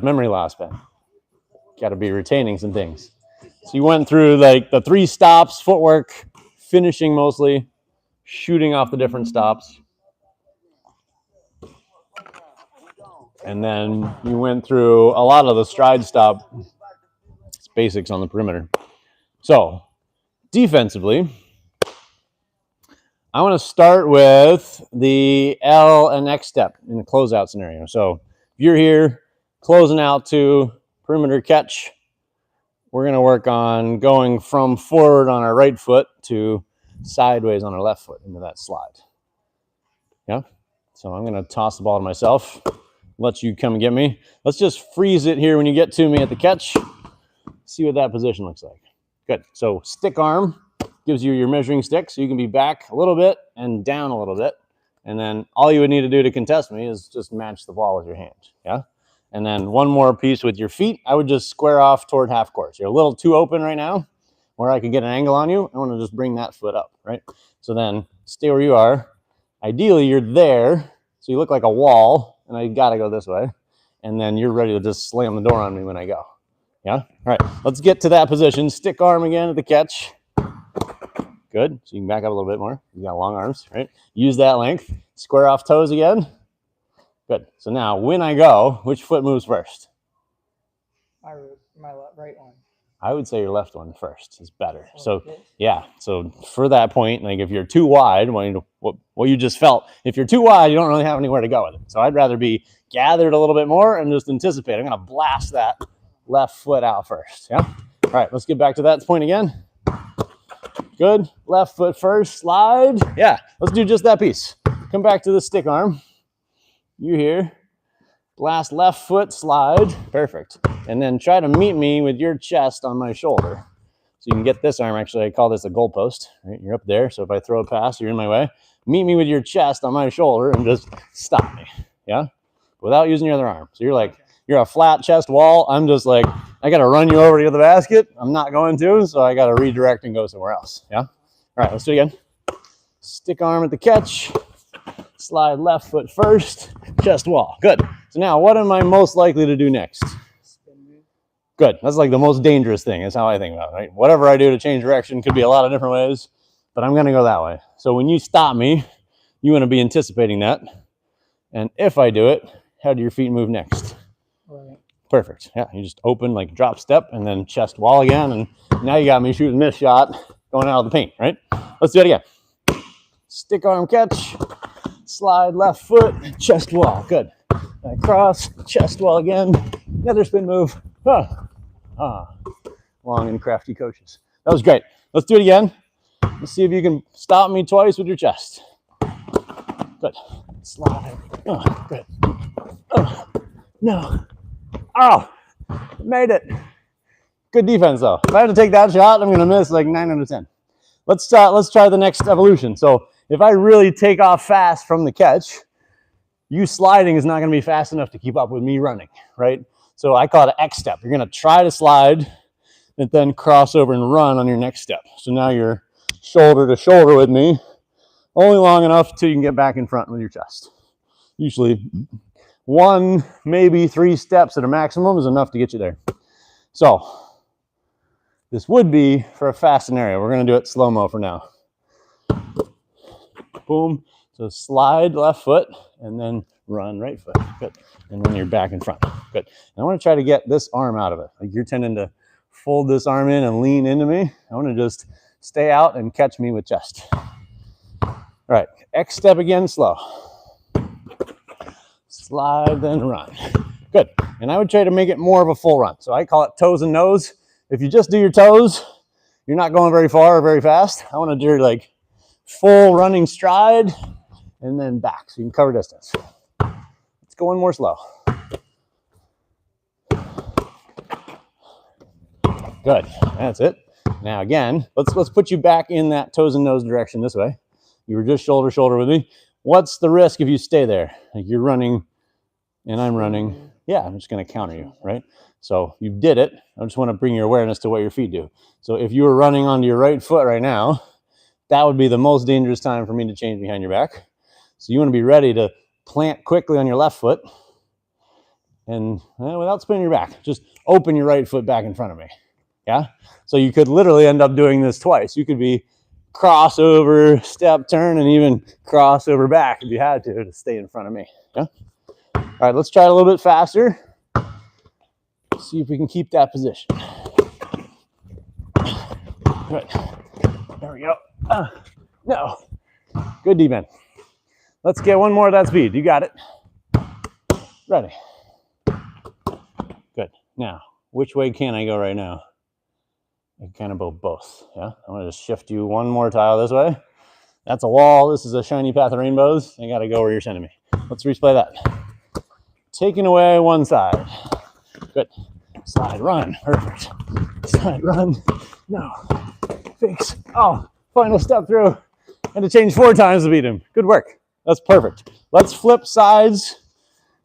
memory loss, Ben. Got to be retaining some things. So you went through like the 3 stops, footwork, finishing mostly, shooting off the different stops. And then you went through a lot of the stride stop. It's basics on the perimeter. So defensively, I want to start with the L and X step in the closeout scenario. So if you're here closing out to perimeter catch, we're going to work on going from forward on our right foot to sideways on our left foot into that slide. Yeah. So I'm going to toss the ball to myself, let you come and get me. Let's just freeze it here when you get to me at the catch. See what that position looks like. Good. So stick arm gives you your measuring stick, so you can be back a little bit and down a little bit. And then all you would need to do to contest me is just match the ball with your hand. Yeah. And then one more piece with your feet. I would just square off toward half court. You're a little too open right now where I could get an angle on you. I want to just bring that foot up, right? So then stay where you are. Ideally, you're there, so you look like a wall, and I got to go this way. And then you're ready to just slam the door on me when I go. Yeah? All right, let's get to that position. Stick arm again at the catch. Good. So you can back up a little bit more. You got long arms, right? Use that length. Square off toes again. Good. So now when I go, which foot moves first? My right one. I would say your left one first is better. So yeah. So for that point, like if you're too wide, what you just felt, if you're too wide, you don't really have anywhere to go with it. So I'd rather be gathered a little bit more and just anticipate. I'm going to blast that left foot out first. Yeah. All right. Let's get back to that point again. Good. Left foot first. Slide. Yeah. Let's do just that piece. Come back to the stick arm. You here. Blast left foot, slide. Perfect. And then try to meet me with your chest on my shoulder. So you can get this arm. Actually, I call this a goalpost. Right? You're up there. So if I throw a pass, you're in my way. Meet me with your chest on my shoulder and just stop me. Yeah? Without using your other arm. So you're a flat chest wall. I'm just like, I got to run you over to the basket. I'm not going to, so I got to redirect and go somewhere else. Yeah? All right, let's do it again. Stick arm at the catch. Slide left foot first. Chest wall. Good. So now what am I most likely to do next? Good. That's like the most dangerous thing. That's how I think about it, right? Whatever I do to change direction could be a lot of different ways, but I'm going to go that way. So when you stop me, you want to be anticipating that. And if I do it, how do your feet move next? Right. Perfect. Yeah, you just open like drop step and then chest wall again. And now you got me shooting this shot going out of the paint, right? Let's do it again. Stick arm catch, slide left foot, chest wall. Good. Cross, chest wall again. Another spin move. Long and crafty coaches. That was great. Let's do it again. Let's see if you can stop me twice with your chest. Good. Slide. Good. No. Oh, made it. Good defense, though. If I had to take that shot, I'm going to miss like 9 out of 10. Let's try the next evolution. So if I really take off fast from the catch, you sliding is not going to be fast enough to keep up with me running, right? So I call it an X step. You're going to try to slide and then cross over and run on your next step. So now you're shoulder to shoulder with me, only long enough till you can get back in front with your chest. Usually 1, maybe 3 steps at a maximum is enough to get you there. So this would be for a fast scenario. We're going to do it slow-mo for now. Boom. So slide left foot and then run right foot. Good. And then you're back in front. Good. And I want to try to get this arm out of it. Like you're tending to fold this arm in and lean into me. I want to just stay out and catch me with chest. All right. X step again, slow. Slide, then run. Good. And I would try to make it more of a full run. So I call it toes and nose. If you just do your toes, you're not going very far or very fast. I want to do like full running stride and then back so you can cover distance. Let's go one more slow. Good. That's it. Now again, let's put you back in that toes and nose direction this way. You were just shoulder to shoulder with me. What's the risk if you stay there? Like you're running and I'm running. Yeah, I'm just going to counter you, right? So you did it. I just want to bring your awareness to what your feet do. So if you were running onto your right foot right now, that would be the most dangerous time for me to change behind your back. So you want to be ready to plant quickly on your left foot and without spinning your back, just open your right foot back in front of me. Yeah. So you could literally end up doing this twice. You could be crossover, step, turn, and even crossover back if you had to stay in front of me. Yeah. All right, let's try it a little bit faster. See if we can keep that position. Good. There we go. No. Good deep end. Let's get one more of that speed. You got it. Ready. Good. Now, which way can I go right now? I can kind of go both. Yeah. I'm going to just shift you one more tile this way. That's a wall. This is a shiny path of rainbows. I got to go where you're sending me. Let's replay that. Taking away one side. Good. Slide, run. Perfect. Slide, run. No. Fix. Oh, final step through. And to change 4 times to beat him. Good work. That's perfect. Let's flip sides.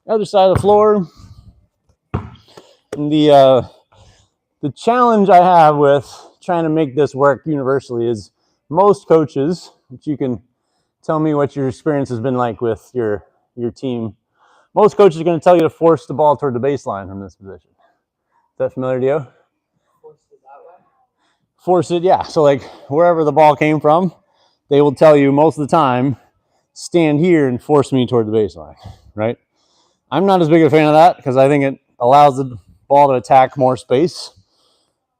Other side of the floor. And the challenge I have with trying to make this work universally is most coaches, which you can tell me what your experience has been like with your team. Most coaches are going to tell you to force the ball toward the baseline from this position. Is that familiar to you? Force it that way? Force it, yeah. So like wherever the ball came from, they will tell you most of the time, stand here and force me toward the baseline, right? I'm not as big a fan of that because I think it allows the ball to attack more space,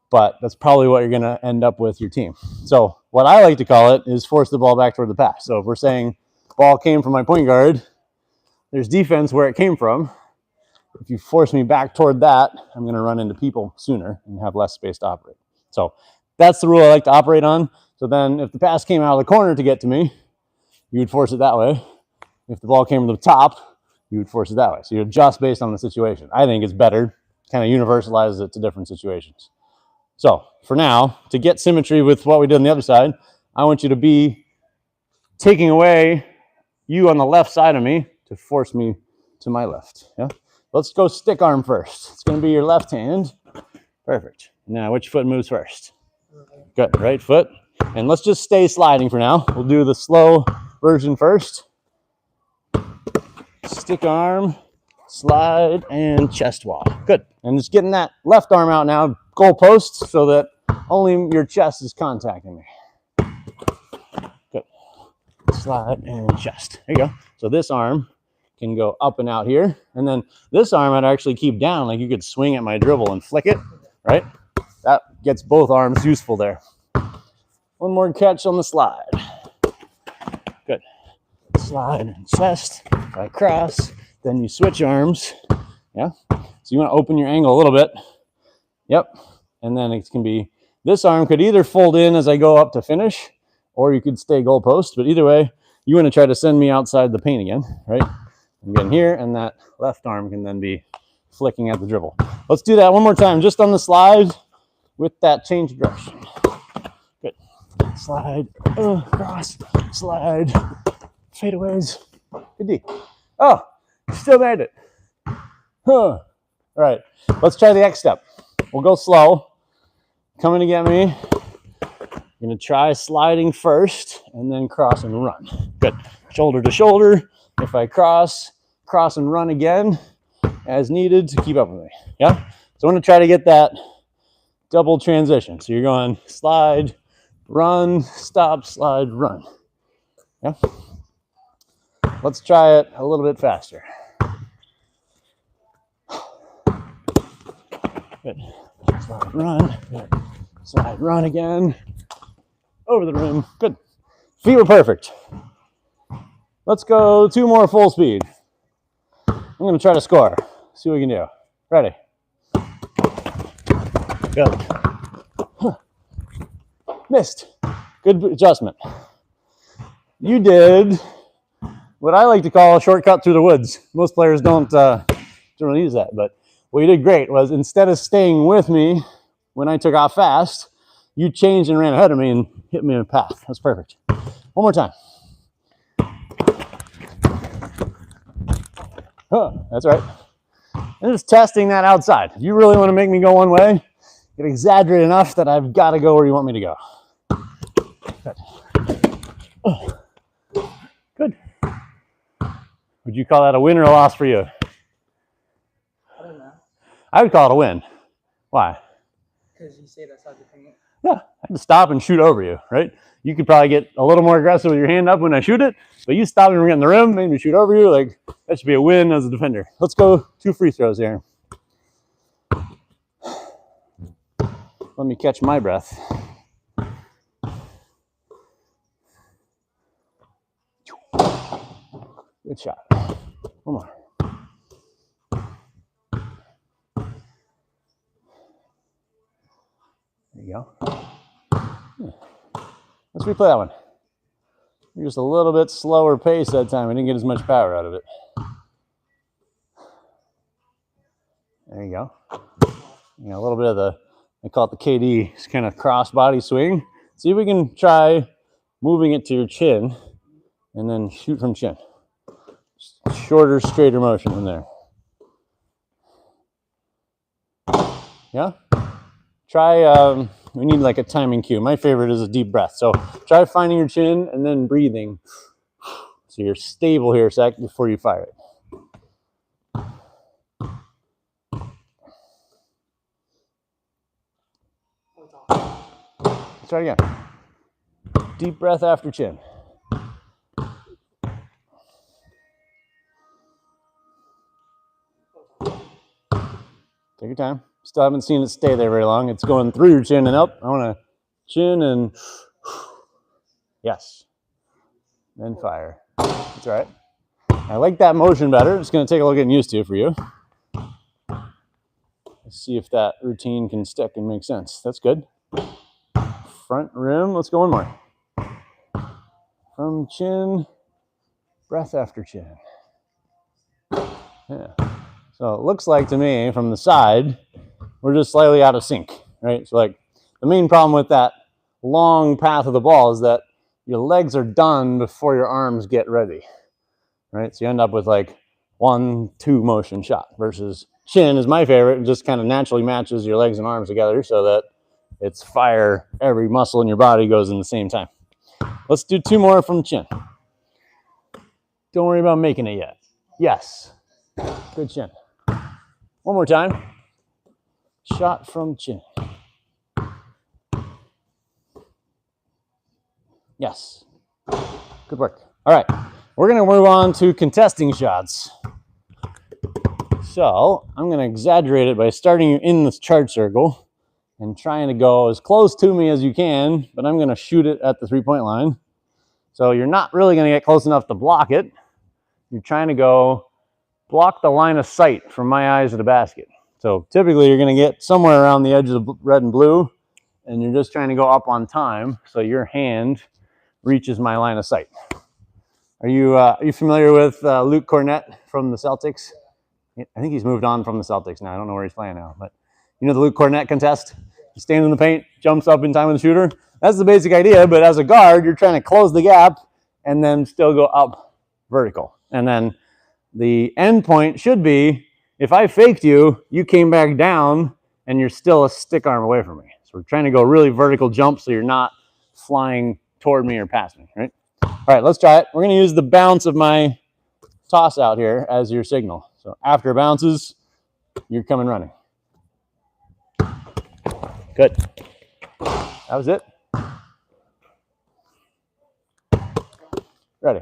but that's probably what you're going to end up with your team. So what I like to call it is force the ball back toward the pass. So if we're saying ball came from my point guard, there's defense where it came from. If you force me back toward that, I'm going to run into people sooner and have less space to operate. So that's the rule I like to operate on. So then if the pass came out of the corner to get to me, you would force it that way. If the ball came from the top, you would force it that way. So you adjust based on the situation. I think it's better, kind of universalizes it to different situations. So for now, to get symmetry with what we did on the other side, I want you to be taking away you on the left side of me to force me to my left. Yeah. Let's go stick arm first. It's going to be your left hand. Perfect. Now, which foot moves first? Good. Right foot. And let's just stay sliding for now. We'll do the slow version first. Stick arm, slide, and chest wall. Good. And just getting that left arm out now, goal post, so that only your chest is contacting me. Good. Slide and chest. There you go. So this arm can go up and out here. And then this arm I'd actually keep down, like you could swing at my dribble and flick it, right? That gets both arms useful there. One more catch on the slide. Good. Slide and chest, by cross, then you switch arms. Yeah. So you want to open your angle a little bit. Yep. And then it can be, this arm could either fold in as I go up to finish, or you could stay goalpost. But either way, you want to try to send me outside the paint again, right? I'm getting here, and that left arm can then be flicking at the dribble. Let's do that one more time, just on the slide with that change of direction. Good. Slide, cross, slide, fadeaways. Good D. Oh, still made it. Huh. All right, let's try the X step. We'll go slow. Coming to get me. I'm going to try sliding first and then cross and run. Good. Shoulder to shoulder. If I cross and run again as needed to keep up with me. Yeah? So I'm going to try to get that double transition. So you're going slide, run, stop, slide, run. Yeah? Let's try it a little bit faster. Good. Slide, run. Good. Slide, run again. Over the rim. Good. Feet were perfect. Let's go 2 more full speed. I'm going to try to score. See what we can do. Ready. Good. Huh. Missed. Good adjustment. You did what I like to call a shortcut through the woods. Most players don't really use that, but what you did great was instead of staying with me when I took off fast, you changed and ran ahead of me and hit me in a path. That's perfect. One more time. Huh, that's right. And just testing that outside. If you really want to make me go one way, get exaggerated enough that I've got to go where you want me to go. Good. Oh. Good. Would you call that a win or a loss for you? A I would call it a win. Why? Because you say that's how the paint. Yeah, I had to stop and shoot over you, right? You could probably get a little more aggressive with your hand up when I shoot it, but you stop and get in the rim, made me shoot over you. Like, that should be a win as a defender. Let's go 2 free throws here. Let me catch my breath. Good shot. One more. There you go. Let's replay that one. You're just a little bit slower pace that time. I didn't get as much power out of it. There you go. You know, a little bit of the, I call it the KD, it's kind of cross body swing. See if we can try moving it to your chin and then shoot from chin. Shorter, straighter motion from there. Yeah? Try, we need like a timing cue. My favorite is a deep breath. So try finding your chin and then breathing. So you're stable here a sec before you fire it. Let's try it again. Deep breath after chin. Take your time. Still haven't seen it stay there very long. It's going through your chin and up. I want to chin and yes. Then fire. That's all right. I like that motion better. It's going to take a little getting used to for you. Let's see if that routine can stick and make sense. That's good. Front rim. Let's go one more. From chin, breath after chin. Yeah. So it looks like to me from the side, we're just slightly out of sync, right? So like the main problem with that long path of the ball is that your legs are done before your arms get ready, right? So you end up with like 1-2 motion shot versus chin is my favorite. It just kind of naturally matches your legs and arms together so that it's fire. Every muscle in your body goes in the same time. Let's do 2 more from chin. Don't worry about making it yet. Yes. Good chin. One more time. Shot from chin. Yes. Good work. All right. We're going to move on to contesting shots. So I'm going to exaggerate it by starting you in this charge circle and trying to go as close to me as you can, but I'm going to shoot it at the 3-point line. So you're not really going to get close enough to block it. You're trying to go block the line of sight from my eyes to the basket. So typically you're going to get somewhere around the edge of the red and blue, and you're just trying to go up on time so your hand reaches my line of sight. Are you familiar with Luke Cornett from the Celtics? I think he's moved on from the Celtics now. I don't know where he's playing now, but you know the Luke Cornett contest? He stands in the paint, jumps up in time with the shooter. That's the basic idea, but as a guard, you're trying to close the gap and then still go up vertical. And then the end point should be, if I faked you, you came back down and you're still a stick arm away from me. So we're trying to go really vertical jump so you're not flying toward me or past me, right? All right, let's try it. We're going to use the bounce of my toss out here as your signal. So after it bounces, you're coming running. Good. That was it. Ready.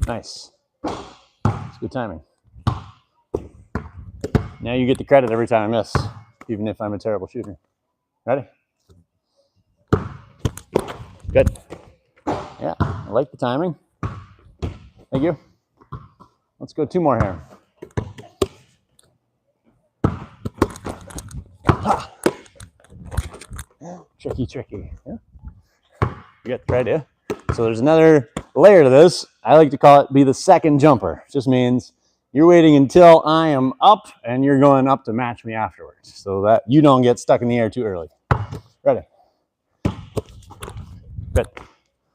Nice. It's good timing. Now you get the credit every time I miss, even if I'm a terrible shooter. Ready? Good. Yeah, I like the timing. Thank you. Let's go 2 more here. Ah. Tricky, tricky. Yeah. You got the idea. So there's another layer to this. I like to call it be the second jumper. It just means you're waiting until I am up and you're going up to match me afterwards so that you don't get stuck in the air too early. Ready? Good.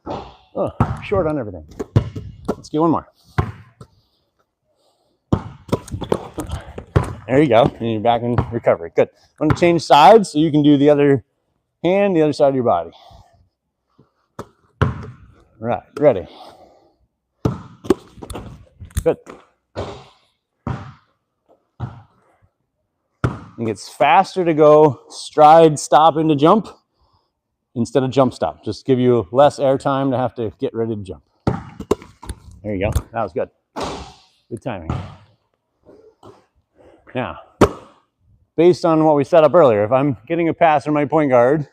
Oh, short on everything. Let's get 1 more. There you go. And you're back in recovery. Good. I'm going to change sides so you can do the other hand, the other side of your body. Right. Ready. Good. think it's faster to go stride, stop into jump instead of jump stop. Just give you less air time to have to get ready to jump. There you go. That was good. Good timing. Now, based on what we set up earlier, if I'm getting a pass from my point guard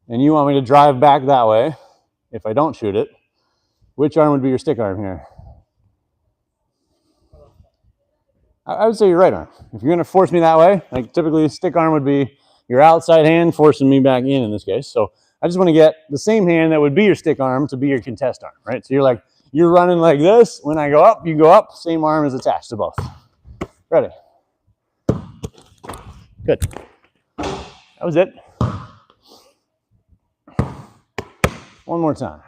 and you want me to drive back that way, if I don't shoot it, which arm would be your stick arm here? I would say your right arm. If you're going to force me that way, like typically stick arm would be your outside hand forcing me back in this case. So I just want to get the same hand that would be your stick arm to be your contest arm, right? So you're running like this. When I go up, you go up. Same arm is attached to both. Ready? Good. That was it. One more time.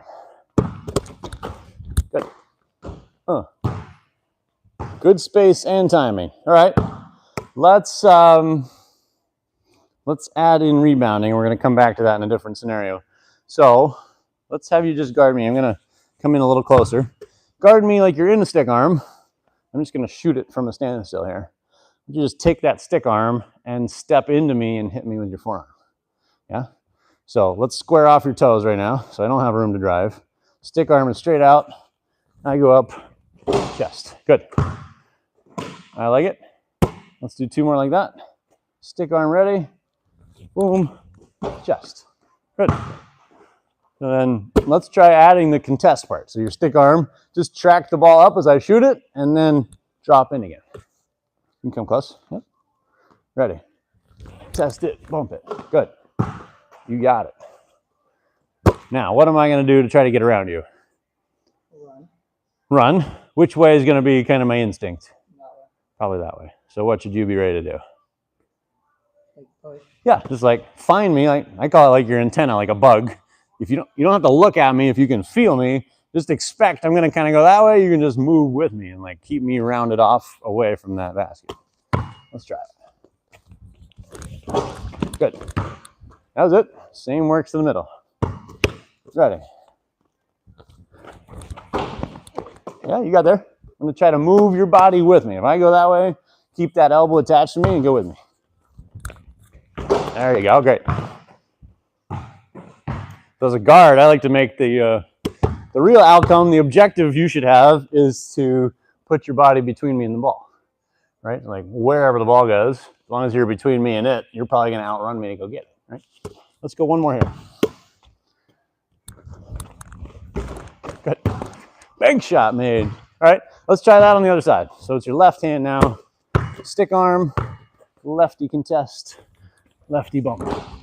Good. Good space and timing. All right. Let's add in rebounding. We're going to come back to that in a different scenario. So let's have you just guard me. I'm going to come in a little closer. Guard me like you're in the stick arm. I'm just going to shoot it from a standstill here. You just take that stick arm and step into me and hit me with your forearm. Yeah? So let's square off your toes right now so I don't have room to drive. Stick arm is straight out. I go up, chest. Good. I like it. Let's do 2 more like that. Stick arm ready. Boom, chest. Good. So then let's try adding the contest part. So your stick arm, just track the ball up as I shoot it and then drop in again. You can come close. Yep. Ready. Test it, bump it. Good. You got it. Now, what am I going to do to try to get around you? Run. Run. Which way is going to be kind of my instinct? That way. Probably that way. So what should you be ready to do? Like push. Yeah, just like find me. Like I call it like your antenna, like a bug. If you don't have to look at me. If you can feel me, just expect I'm going to kind of go that way. You can just move with me and like keep me rounded off away from that basket. Let's try it. Good. That was it. Same works to the middle. Ready. Yeah, you got there. I'm going to try to move your body with me. If I go that way, keep that elbow attached to me and go with me. There you go. Great. So as a guard, I like to make the real outcome, the objective you should have is to put your body between me and the ball, right? Like wherever the ball goes, as long as you're between me and it, you're probably going to outrun me to go get it, right? Let's go one more here. Good. Big shot made. All right, let's try that on the other side. So it's your left hand now. Stick arm, lefty contest, lefty bump.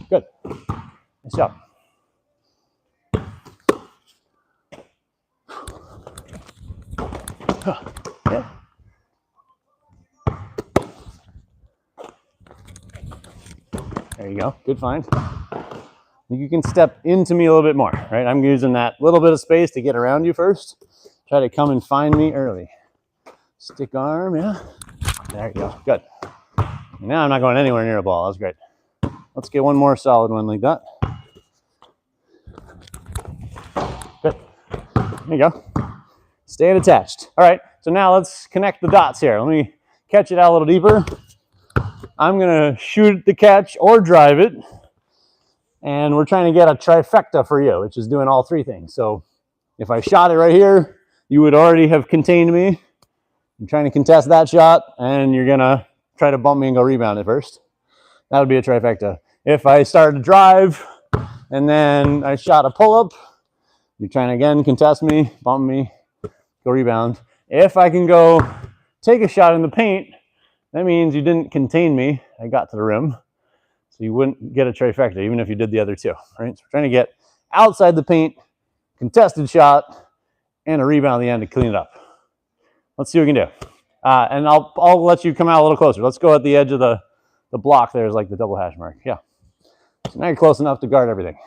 Good. Nice job. Yeah. There you go. Good find. You can step into me a little bit more, right? I'm using that little bit of space to get around you first. Try to come and find me early. Stick arm, yeah. There you go. Good. Now I'm not going anywhere near a ball. That's great. Let's get one more solid one like that. Good. There you go. Staying attached. All right, so now let's connect the dots here. Let me catch it out a little deeper. I'm going to shoot the catch or drive it. And we're trying to get a trifecta for you, which is doing all 3 things. So if I shot it right here, you would already have contained me. I'm trying to contest that shot, and you're going to try to bump me and go rebound it first. That would be a trifecta. If I started to drive, and then I shot a pull-up, you're trying to, again, contest me, bump me, go rebound. If I can go take a shot in the paint, that means you didn't contain me. I got to the rim. So you wouldn't get a trifecta, even if you did the other 2, right? So we're trying to get outside the paint, contested shot, and a rebound at the end to clean it up. Let's see what we can do. And I'll let you come out a little closer. Let's go at the edge of the block there is like the double hash mark. Yeah. So now you're close enough to guard everything.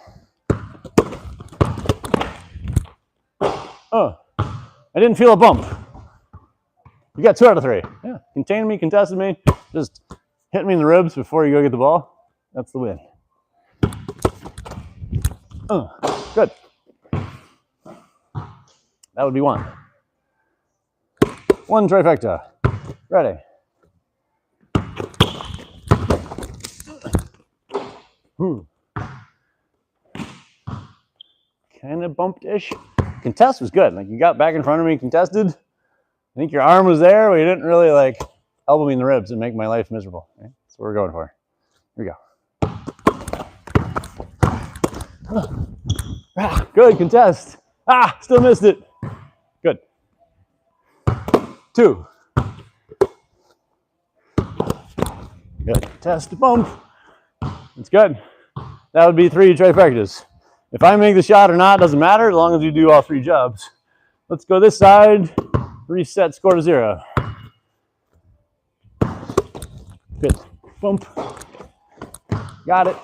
Oh, I didn't feel a bump. You got 2 out of 3. Yeah, contained me, contested me, just hit me in the ribs before you go get the ball. That's the win. Good. That would be 1. 1 trifecta. Ready. Kind of bumped-ish. Contest was good. Like you got back in front of me, contested. I think your arm was there, but you didn't really like elbow me in the ribs and make my life miserable. Okay? That's what we're going for. Here we go. Ah, good contest. Ah, still missed it. Good. 2. Good. Test bump. It's good. That would be 3 trifectas. If I make the shot or not, doesn't matter as long as you do all 3 jobs. Let's go this side. Reset, score to 0. Good. Bump. Got it.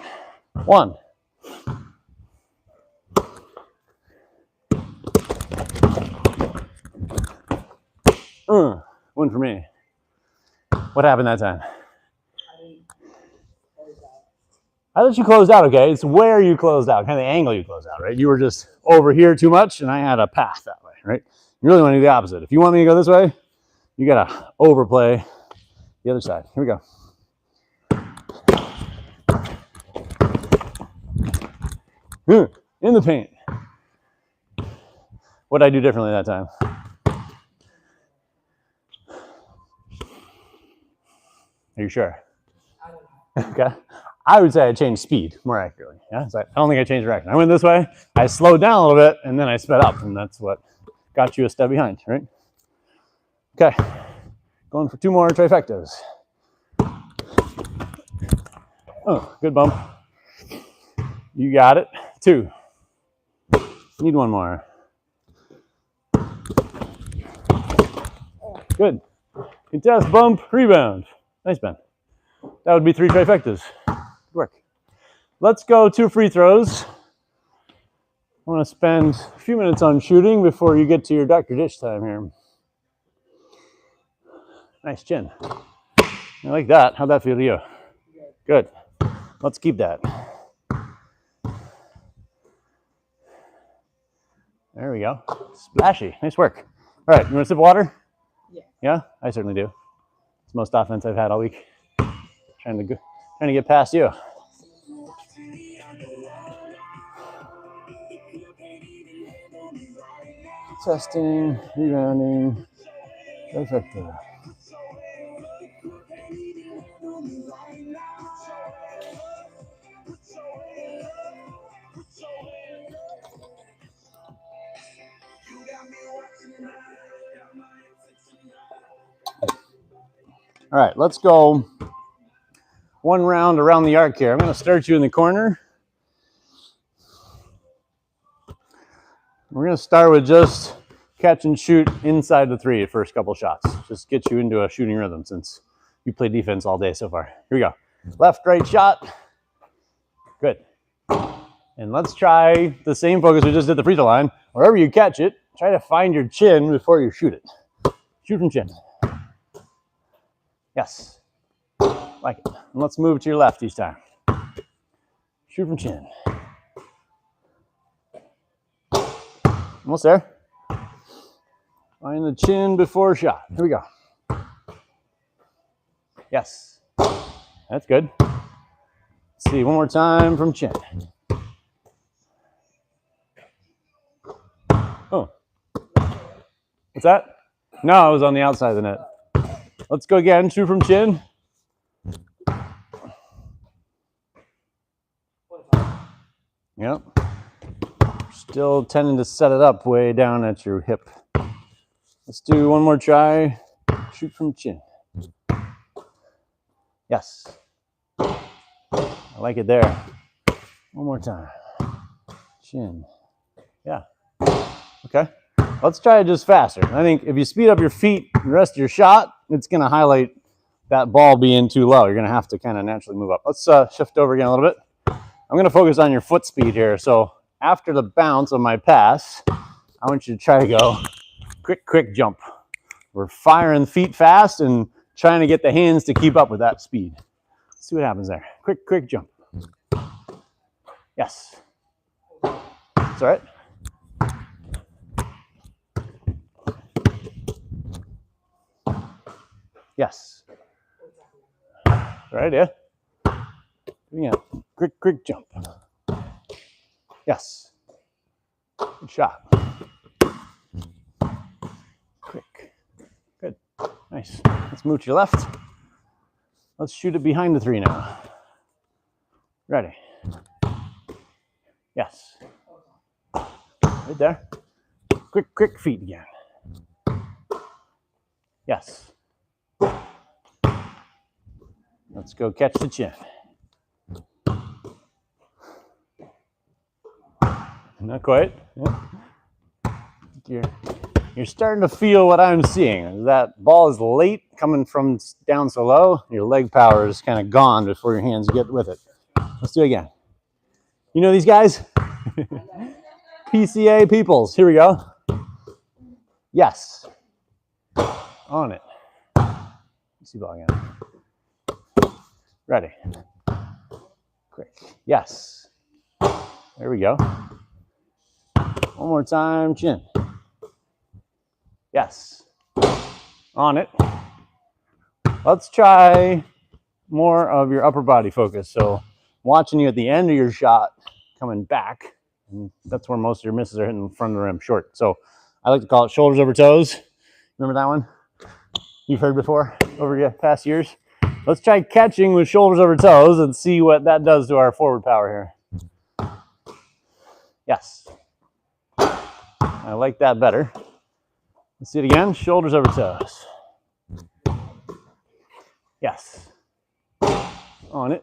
1. Win for me. What happened that time? I thought you closed out okay. It's where you closed out, kind of the angle you closed out, right? You were just over here too much, and I had a path that way, right? You really want to do the opposite. If you want me to go this way, you got to overplay the other side. Here we go. In the paint. What did I do differently that time? Are you sure? Okay. I would say I changed speed more accurately. Yeah, so I don't think I changed direction. I went this way, I slowed down a little bit, and then I sped up, and that's what got you a step behind, right? Okay, going for 2 more trifectas. Oh, good bump. You got it. 2. Need 1 more. Good. Contest, bump, rebound. Nice, Ben. That would be 3 trifectas. Good work. Let's go 2 free throws. I want to spend a few minutes on shooting before you get to your Dr. Dish time here. Nice chin. I like that. How'd that feel to you? Good. Let's keep that. There we go. Splashy. Nice work. All right, you want a sip of water? Yeah. Yeah, I certainly do. It's the most offense I've had all week. Trying to get past you. Testing, rebounding, trifecta. All right, let's go 1 round around the arc here. I'm going to start you in the corner. We're going to start with just catch and shoot inside the 3 first couple shots. Just get you into a shooting rhythm since you played defense all day so far. Here we go. Left, right shot. Good. And let's try the same focus we just did the free throw line. Wherever you catch it, try to find your chin before you shoot it. Shoot from chin. Yes. Like it. And let's move to your left each time. Shoot from chin. Almost there. Find the chin before shot. Here we go. Yes. That's good. Let's see, 1 more time from chin. Oh. What's that? No, it was on the outside of the net. Let's go again. Shoot from chin. Yep. Still tending to set it up way down at your hip. Let's do 1 more try. Shoot from chin. Yes. I like it there. 1 more time. Chin. Yeah. Okay. Let's try it just faster. I think if you speed up your feet and the rest of your shot, it's going to highlight that ball being too low. You're going to have to kind of naturally move up. Let's shift over again a little bit. I'm going to focus on your foot speed here. So after the bounce of my pass, I want you to try to go quick jump. We're firing feet fast and trying to get the hands to keep up with that speed. Let's see what happens there. Quick jump. Yes. That's all right. Yes. All right, yeah. Yeah, quick jump. Yes. Good shot. Quick. Good. Nice. Let's move to your left. Let's shoot it behind the 3 now. Ready. Yes. Right there. Quick feet again. Yes. Let's go catch the chin. Not quite. Yeah. You're starting to feel what I'm seeing. That ball is late coming from down so low. Your leg power is kind of gone before your hands get with it. Let's do it again. You know these guys? PCA peoples. Here we go. Yes. On it. See ball again. Ready. Quick. Yes. There we go. One more time. Chin. Yes. On it. Let's try more of your upper body focus. So watching you at the end of your shot coming back, and that's where most of your misses are hitting in front of the rim short. So I like to call it shoulders over toes. Remember that one you've heard before over your past years? Let's try catching with shoulders over toes and see what that does to our forward power here. Yes. I like that better. Let's see it again. Shoulders over toes. Yes. On it.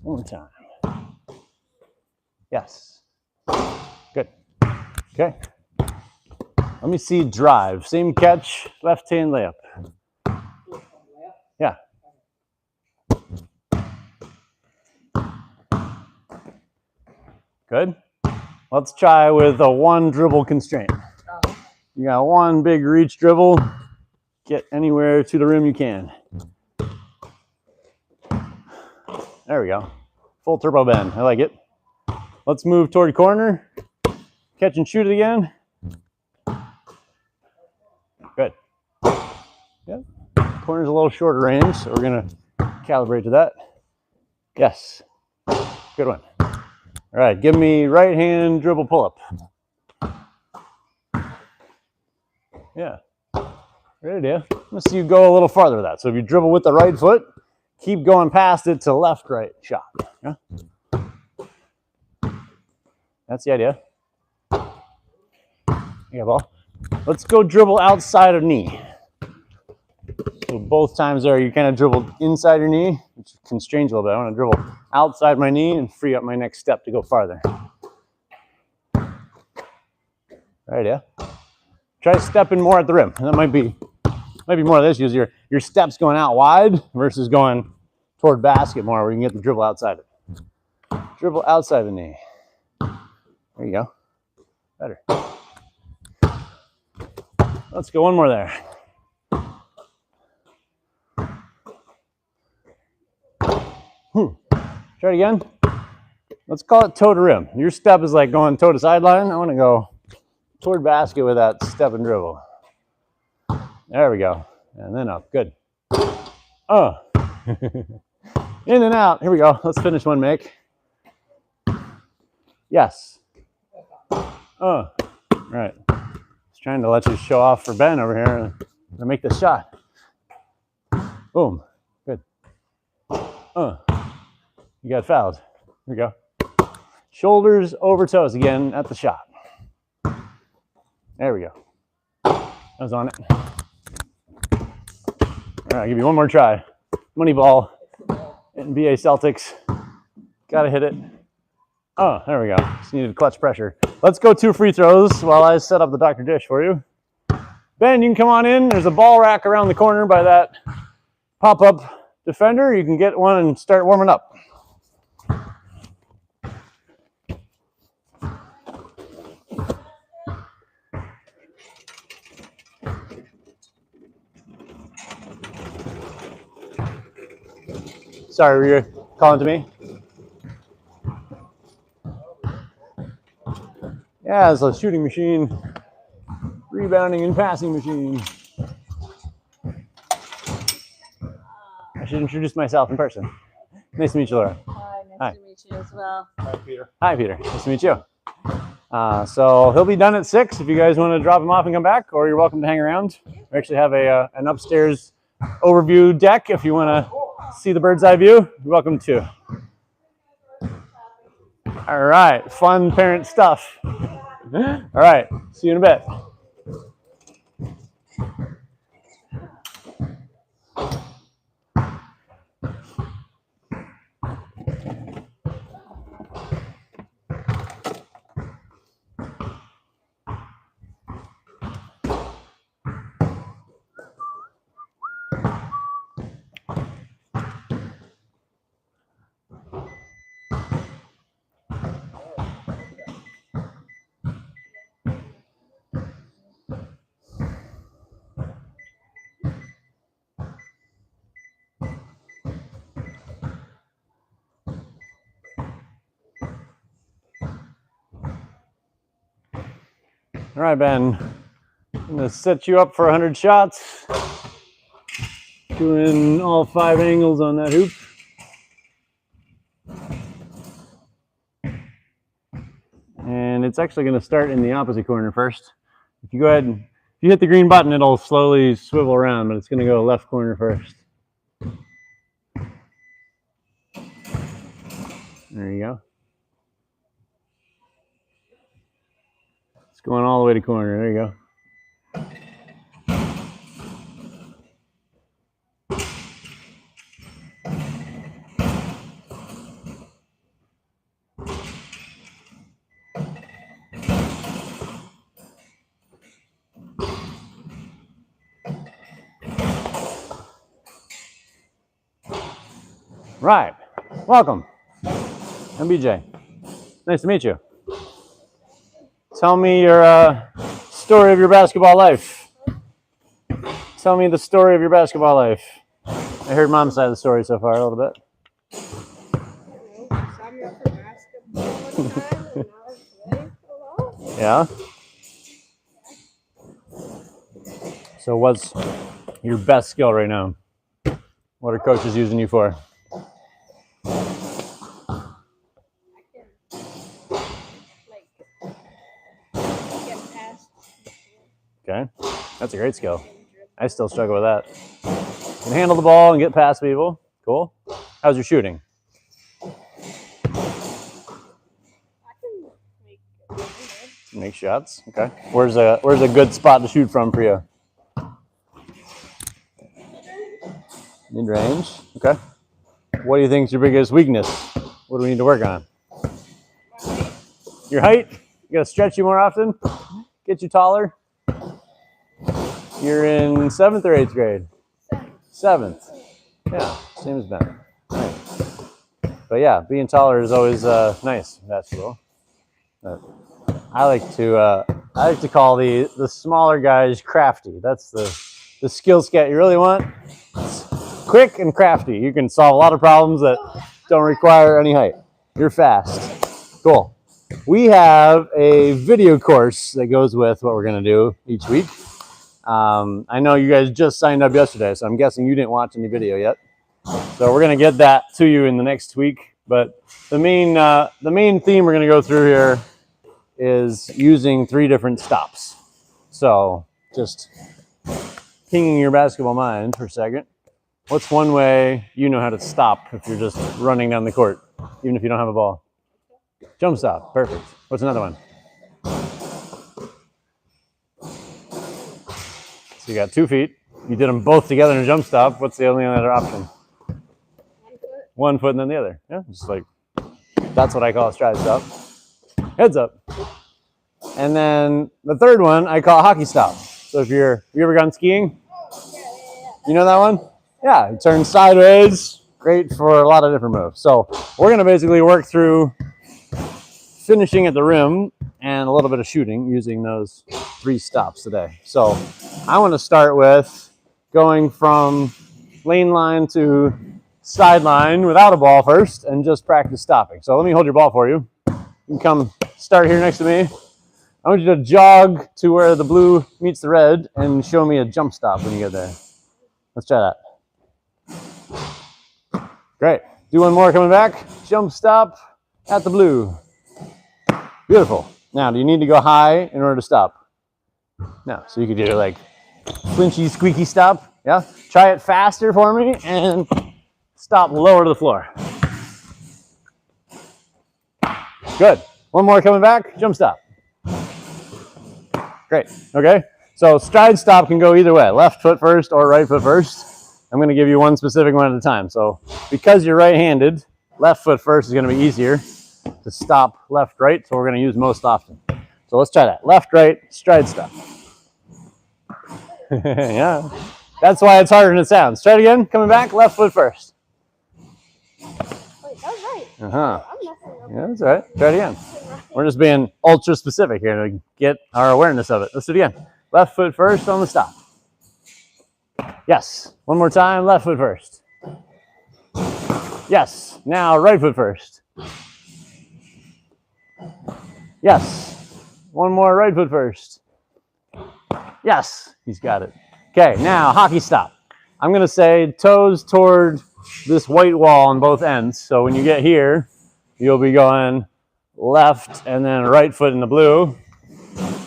One more time. Yes. Good. Okay. Let me see drive. Same catch, left hand layup. Yeah. Good. Let's try with a 1 dribble constraint. You got 1 big reach dribble. Get anywhere to the rim you can. There we go. Full turbo bend. I like it. Let's move toward corner. Catch and shoot it again. Good. Yep. Corner's a little shorter range, so we're going to calibrate to that. Yes. Good one. All right, give me right hand dribble pull up. Yeah. Great idea. Let's see you go a little farther with that. So if you dribble with the right foot, keep going past it to left, right shot. Yeah. That's the idea. Yeah, ball. Let's go dribble outside of knee. So both times there, you kind of dribbled inside your knee, which constrains a little bit. I want to dribble outside my knee and free up my next step to go farther. Right, yeah. Try stepping more at the rim. And that might be more of this. Use your steps going out wide versus going toward basket more, where you can get the dribble outside it. Dribble outside the knee. There you go. Better. Let's go one more there. Try it again. Let's call it toe to rim. Your step is like going toe to sideline. I want to go toward basket with that step and dribble. There we go. And then up. Good. Oh. In and out. Here we go. Let's finish one make. Yes. Oh. Right. Just trying to let you show off for Ben over here and make the shot. Boom. Good. You got fouled. Here we go. Shoulders over toes again at the shot. There we go. I was on it. All right, I'll give you one more try. Money ball. NBA Celtics. Gotta hit it. Oh, there we go. Just needed clutch pressure. Let's go 2 free throws while I set up the Dr. Dish for you. Ben, you can come on in. There's a ball rack around the corner by that pop-up defender. You can get one and start warming up. Sorry, were you calling to me? Yeah, it's a shooting machine, rebounding and passing machine. should introduce myself in person. Nice to meet you, Laura. Hi, nice Hi. to meet you as well. Hi, Peter. Hi, Peter. Nice to meet you. So he'll be done at 6 if you guys want to drop him off and come back, or you're welcome to hang around. We actually have an upstairs overview deck if you want to see the bird's eye view. You're welcome to. All right, fun parent stuff. All right, see you in a bit. All right, Ben, I'm going to set you up for 100 shots. Doing all 5 angles on that hoop. And it's actually going to start in the opposite corner first. If you go ahead and, if you hit the green button, it'll slowly swivel around, but it's going to go left corner first. There you go. It's going all the way to corner. There you go. Right. Welcome. I'm BJ. Nice to meet you. Tell me your story of your basketball life. Tell me the story of your basketball life. I heard Mom's side of the story so far a little bit. Signed me up for basketball one time and I was playing for a while. Yeah? So what's your best skill right now? What are coaches using you for? Get past. Okay. That's a great skill. I still struggle with that. You can handle the ball and get past people. Cool. How's your shooting? I can Make shots. Okay. Where's a good spot to shoot from for you? Mid-range. Okay. What do you think is your biggest weakness? What do we need to work on? Your height? You gotta stretch you more often? Get you taller? You're in 7th or 8th grade? 7th. Yeah, same as Ben. Nice. But yeah, being taller is always nice in basketball. But I like to call the smaller guys crafty. That's the skill set you really want. It's quick and crafty. You can solve a lot of problems that don't require any height. You're fast. Cool. We have a video course that goes with what we're going to do each week. I know you guys just signed up yesterday, so I'm guessing you didn't watch any video yet. So we're going to get that to you in the next week. But the main theme we're going to go through here is using 3 different stops. So just pinging your basketball mind for a second. What's one way you know how to stop if you're just running down the court, even if you don't have a ball? Jump stop. Perfect. What's another one? So you got 2 feet. You did them both together in a jump stop. What's the only other option? 1 foot and then the other. Yeah, just like, that's what I call a stride stop. Heads up. And then the third one I call a hockey stop. So if you ever gone skiing? You know that one? Yeah, it turns sideways. Great for a lot of different moves. So we're gonna basically work through finishing at the rim and a little bit of shooting using those 3 stops today. So I want to start with going from lane line to sideline without a ball first and just practice stopping. So let me hold your ball for you. You can come start here next to me. I want you to jog to where the blue meets the red and show me a jump stop when you get there. Let's try that. Great. Do one more coming back. Jump stop at the blue. Beautiful. Now, do you need to go high in order to stop? No. So you could do like flinchy, squeaky stop. Yeah. Try it faster for me and stop lower to the floor. Good. One more coming back. Jump stop. Great. Okay. So stride stop can go either way. Left foot first or right foot first. I'm going to give you one specific one at a time. So because you're right-handed, left foot first is going to be easier to stop left, right. So we're going to use most often. So let's try that. Left, right, stride stop. Yeah. That's why it's harder than it sounds. Try it again. Coming back. Left foot first. Wait, that was right. Uh-huh. I'm messing up. Yeah, that's all right. Try it again. We're just being ultra specific here to get our awareness of it. Let's do it again. Left foot first on the stop. Yes. One more time. Left foot first. Yes. Now right foot first. Yes. One more right foot first. Yes. He's got it. Okay. Now hockey stop. I'm going to say toes toward this white wall on both ends. So when you get here, you'll be going left and then right foot in the blue.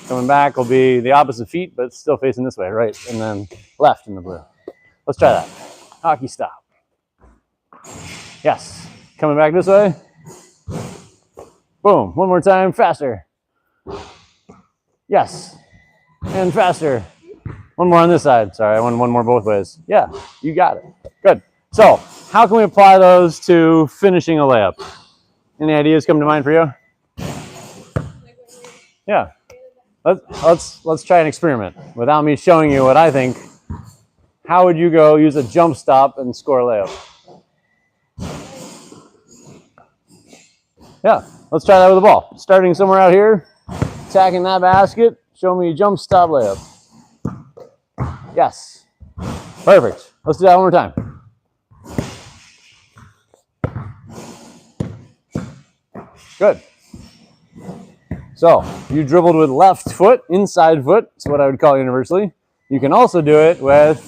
Coming back will be the opposite feet, but still facing this way, right, and then left in the blue. Let's try that. Hockey stop. Yes. Coming back this way. Boom. One more time. Faster. Yes. And faster. One more on this side. Sorry, I want one more both ways. Yeah, you got it. Good. So, how can we apply those to finishing a layup? Any ideas come to mind for you? Yeah. Let's try an experiment. Without me showing you what I think, how would you go use a jump stop and score a layup? Yeah, let's try that with a ball. Starting somewhere out here, attacking that basket, show me a jump stop layup. Yes. Perfect. Let's do that one more time. Good. So you dribbled with left foot, inside foot. That's what I would call universally. You can also do it with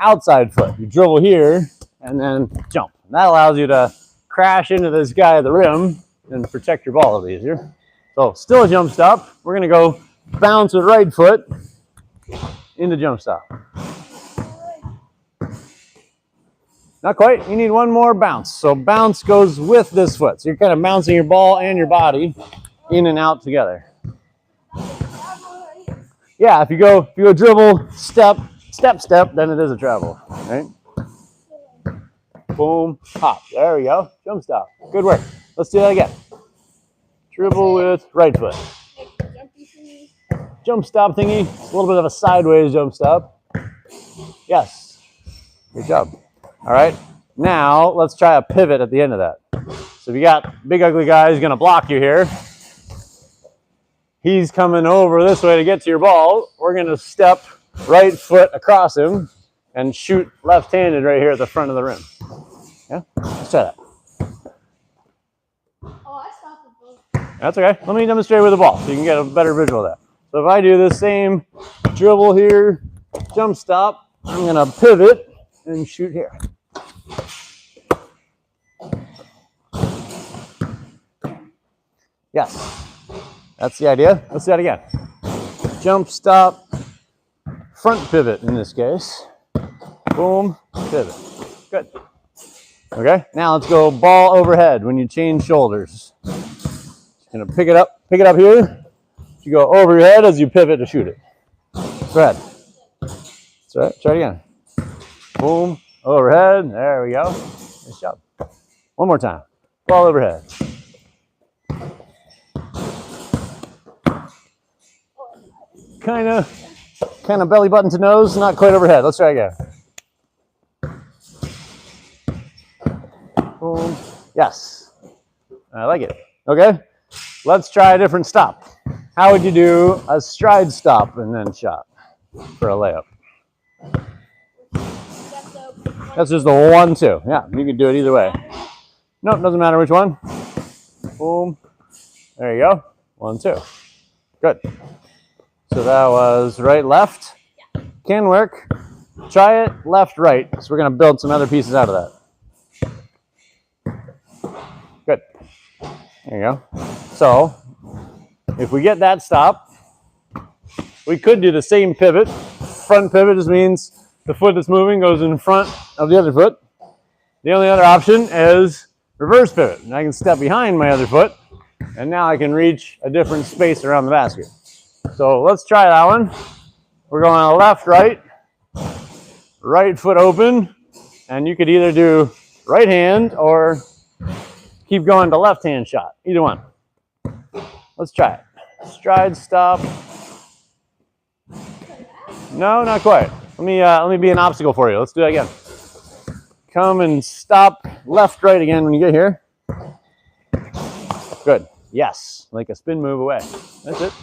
outside foot. You dribble here and then jump. And that allows you to crash into this guy at the rim and protect your ball a little easier. So still a jump stop. We're going to go bounce with right foot into jump stop. Not quite. You need one more bounce. So bounce goes with this foot. So you're kind of bouncing your ball and your body in and out together. Yeah, if you go dribble, step, then it is a travel, right? Boom, hop. There we go. Jump stop. Good work. Let's do that again. Dribble with right foot. Jump stop thingy. It's a little bit of a sideways jump stop. Yes. Good job. All right. Now let's try a pivot at the end of that. So if you got big ugly guy who's going to block you here, he's coming over this way to get to your ball. We're going to step right foot across him and shoot left-handed right here at the front of the rim. Yeah? Let's try that. Oh, I stopped the ball. That's okay. Let me demonstrate with the ball so you can get a better visual of that. So if I do the same dribble here, jump stop, I'm going to pivot and shoot here. Yes. That's the idea. Let's do that again. Jump, stop, front pivot in this case. Boom, pivot. Good. Okay, now let's go ball overhead when you change shoulders. Just gonna pick it up here. You go over your head as you pivot to shoot it. Go ahead. That's right. Try it again. Boom, overhead. There we go. Nice job. One more time. Ball overhead. Kind of belly button to nose, not quite overhead. Let's try again. Boom. Yes. I like it. Okay. Let's try a different stop. How would you do a stride stop and then shot for a layup? That's just the 1-2. Yeah, you can do it either way. Nope, doesn't matter which one. Boom. There you go. 1-2. Good. So that was right, left. Can work. Try it left, right. So we're going to build some other pieces out of that. There you go. So if we get that stop, we could do the same pivot. Front pivot just means the foot that's moving goes in front of the other foot. The only other option is reverse pivot. And I can step behind my other foot, and now I can reach a different space around the basket. So let's try that one. We're going left, right foot open, and you could either do right hand or keep going to left hand shot. Either one. Let's try it. Stride, stop. No, not quite. Let me be an obstacle for you. Let's do that again. Come and stop left, right again when you get here. Good. Yes, like a spin move away. That's it.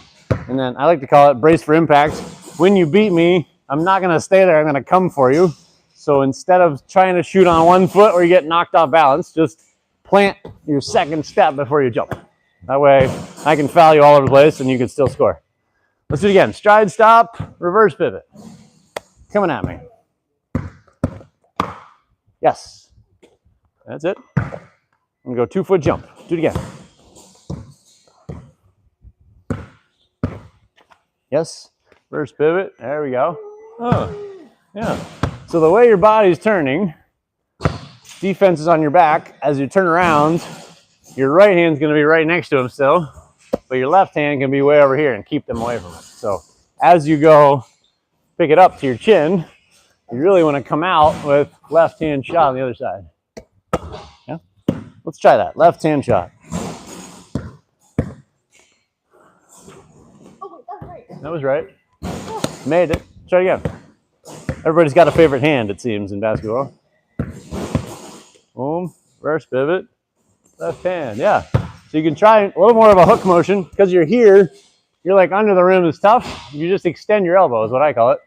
And then I like to call it brace for impact. When you beat me, I'm not going to stay there. I'm going to come for you. So instead of trying to shoot on one foot or you get knocked off balance, just plant your second step before you jump. That way I can foul you all over the place and you can still score. Let's do it again. Stride, stop, reverse pivot. Coming at me. Yes. That's it. I'm going to go 2 foot jump. Do it again. Yes. Reverse pivot. There we go. Oh, yeah. So the way your body's turning, defense is on your back. As you turn around, your right hand's going to be right next to him still, but your left hand can be way over here and keep them away from it. So as you go pick it up to your chin, you really want to come out with left hand shot on the other side. Yeah? Let's try that. Left hand shot. Oh, wait, that's right. That was right. Made it. Try it again. Everybody's got a favorite hand, it seems, in basketball. Boom. Reverse pivot. Left hand. Yeah. So you can try a little more of a hook motion. Because you're here, you're like under the rim is tough. You just extend your elbow is what I call it.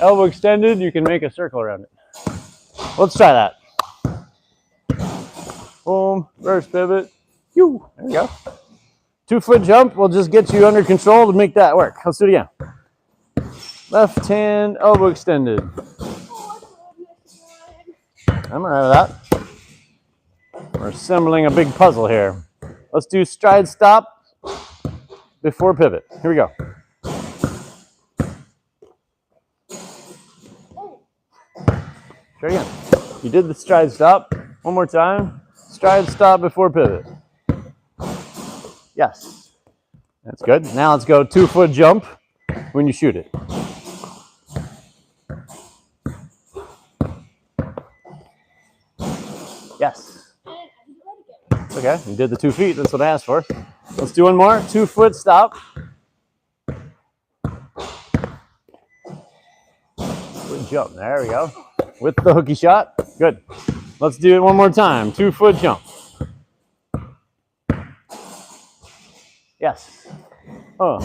Elbow extended, you can make a circle around it. Let's try that. Boom. Reverse pivot. There we go. 2 foot jump will just get you under control to make that work. Let's do it again. Left hand, elbow extended. I'm all right with that. We're assembling a big puzzle here. Let's do stride, stop, before pivot. Here we go. Try again. You did the stride, stop. One more time. Stride, stop, before pivot. Yes. That's good. Now let's go 2 foot jump when you shoot it. Yes. It's okay. You did the 2 feet. That's what I asked for. Let's do one more. 2 foot stop. Good jump. There we go. With the hooky shot. Good. Let's do it one more time. 2 foot jump. Yes. Oh,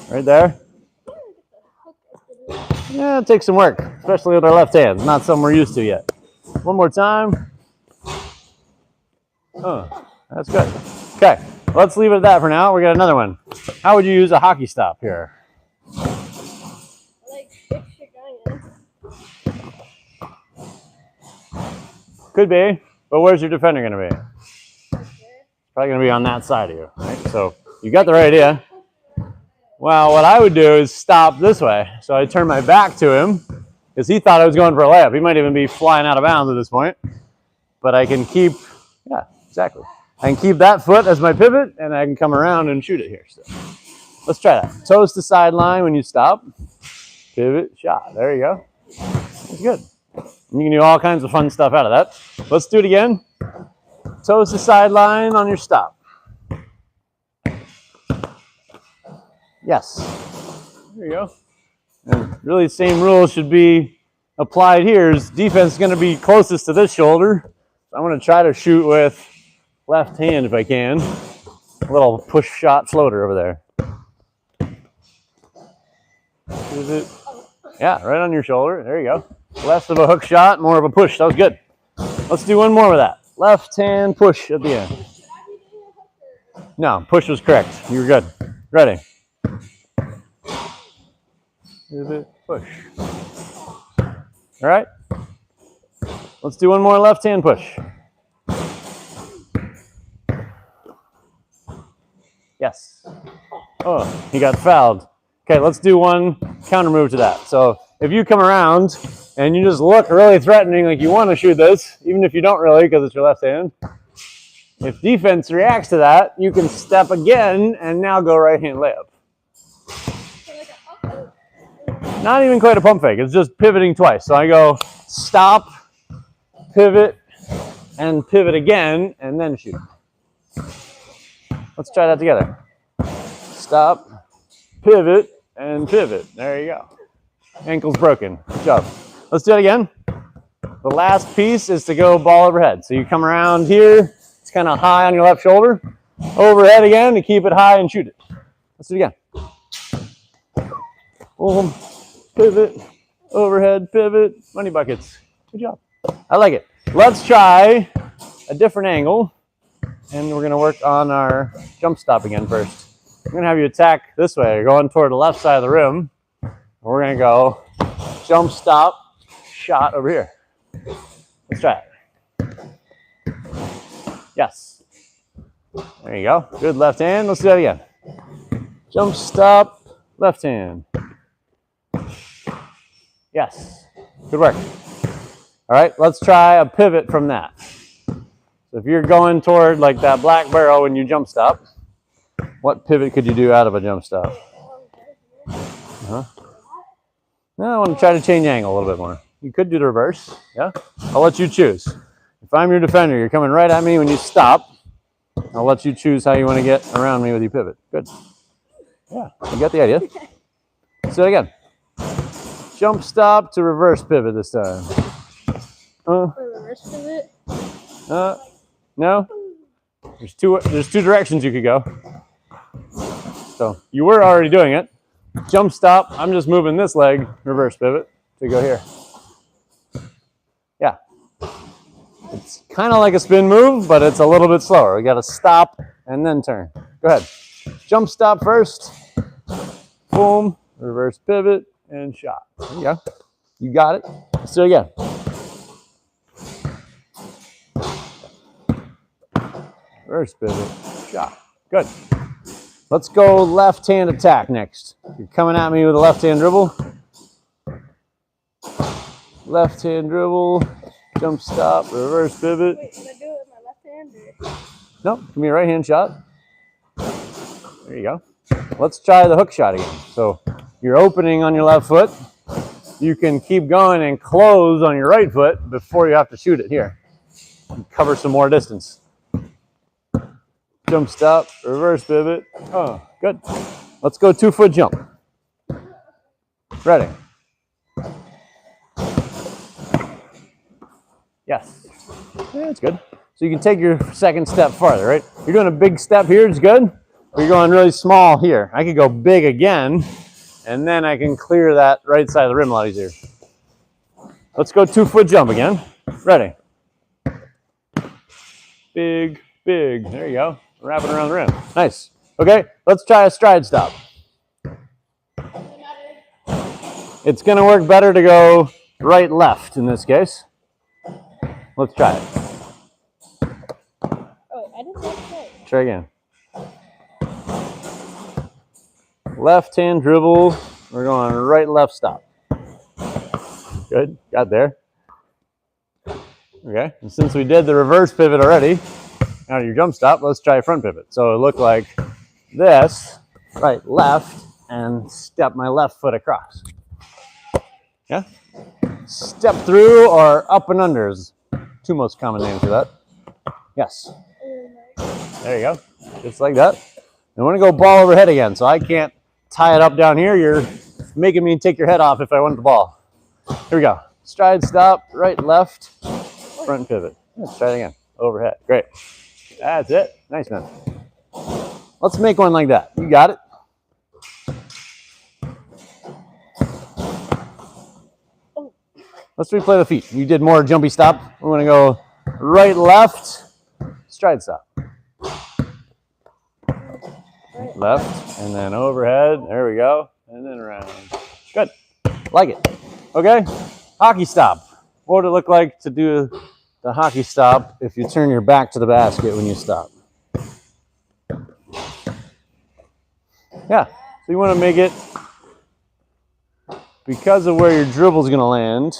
right there. Yeah, it takes some work, especially with our left hand. Not something we're used to yet. One more time. Oh, that's good. Okay, let's leave it at that for now. We got another one. How would you use a hockey stop here? Like, fix your gun. Could be, but where's your defender going to be? Probably going to be on that side of you, right? So you got the right idea. Well, what I would do is stop this way. So I turn my back to him because he thought I was going for a layup. He might even be flying out of bounds at this point. But I can keep, yeah, exactly. I can keep that foot as my pivot, and I can come around and shoot it here. So let's try that. Toes to sideline when you stop. Pivot, shot. There you go. That's good. And you can do all kinds of fun stuff out of that. Let's do it again. Toes to sideline on your stop. Yes. There you go. And really the same rules should be applied here. Is defense is going to be closest to this shoulder. So I'm going to try to shoot with left hand if I can. A little push shot floater over there. Is it? Yeah, right on your shoulder. There you go. Less of a hook shot, more of a push. That was good. Let's do one more with that. Left hand push at the end. No, push was correct. You were good. Ready. Pivot, push. All right. Let's do one more left hand push. Yes. Oh, he got fouled. Okay, let's do one counter move to that. So if you come around and you just look really threatening, like you want to shoot this, even if you don't really because it's your left hand, if defense reacts to that, you can step again and now go right hand layup. Not even quite a pump fake. It's just pivoting twice. So I go stop, pivot, and pivot again, and then shoot. Let's try that together. Stop, pivot, and pivot. There you go. Ankle's broken. Good job. Let's do it again. The last piece is to go ball overhead. So you come around here. It's kind of high on your left shoulder. Overhead again to keep it high and shoot it. Let's do it again. Boom. Pivot. Overhead. Pivot. Money buckets. Good job. I like it. Let's try a different angle. And we're going to work on our jump stop again first. I'm going to have you attack this way. You're going toward the left side of the rim. We're going to go jump stop, shot over here. Let's try it. Yes. There you go. Good left hand. Let's do that again. Jump stop, left hand. Yes. Good work. All right, let's try a pivot from that. So if you're going toward like that black barrel when you jump stop, what pivot could you do out of a jump stop? Now I want to try to change angle a little bit more. You could do the reverse, yeah? I'll let you choose. If I'm your defender, you're coming right at me when you stop. I'll let you choose how you want to get around me with your pivot. Good. Yeah, you got the idea. Let's do it again. Jump stop to reverse pivot this time. Reverse pivot? No? There's two directions you could go. So you were already doing it. Jump stop, I'm just moving this leg, reverse pivot, to go here. Yeah. It's kind of like a spin move, but it's a little bit slower. We got to stop and then turn. Go ahead. Jump stop first. Boom. Reverse pivot and shot. There you go. You got it. Let's do it again. Reverse pivot. Shot. Good. Let's go left hand attack next. You're coming at me with a left hand dribble. Left hand dribble. Jump stop. Reverse pivot. Wait, can I do it with my left hand or? No, give me a right hand shot. There you go. Let's try the hook shot again. So you're opening on your left foot. You can keep going and close on your right foot before you have to shoot it here. Cover some more distance. Jump stop, reverse pivot. Oh, good. Let's go 2-foot jump. Ready. Yes. Yeah, that's good. So you can take your second step farther, right? You're doing a big step here, it's good. But you're going really small here. I could go big again, and then I can clear that right side of the rim a lot easier. Let's go 2-foot jump again. Ready. Big, big. There you go. Wrapping around the rim. Nice. Okay, let's try a stride stop. It's going to work better to go right, left in this case. Let's try it. Oh, I didn't say. Try again. Left hand dribble. We're going right, left stop. Good. Got there. Okay. And since we did the reverse pivot already, out of your jump stop, let's try a front pivot. So it looked like this, right, left, and step my left foot across. Yeah? Step through or up and under is two most common names for that. Yes. There you go. Just like that. And we're going to go ball overhead again. So I can't tie it up down here. You're making me take your head off if I want the ball. Here we go. Stride stop, right, left, front pivot. Let's try it again. Overhead. Great. That's it. Nice, man. Let's make one like that. You got it? Let's replay the feet. You did more jumpy stop. We're going to go right, left, stride stop. Left, and then overhead. There we go. And then around. Good. Like it. Okay. Hockey stop. What would it look like to do the hockey stop if you turn your back to the basket when you stop? Yeah, so you want to make it, because of where your dribble is going to land,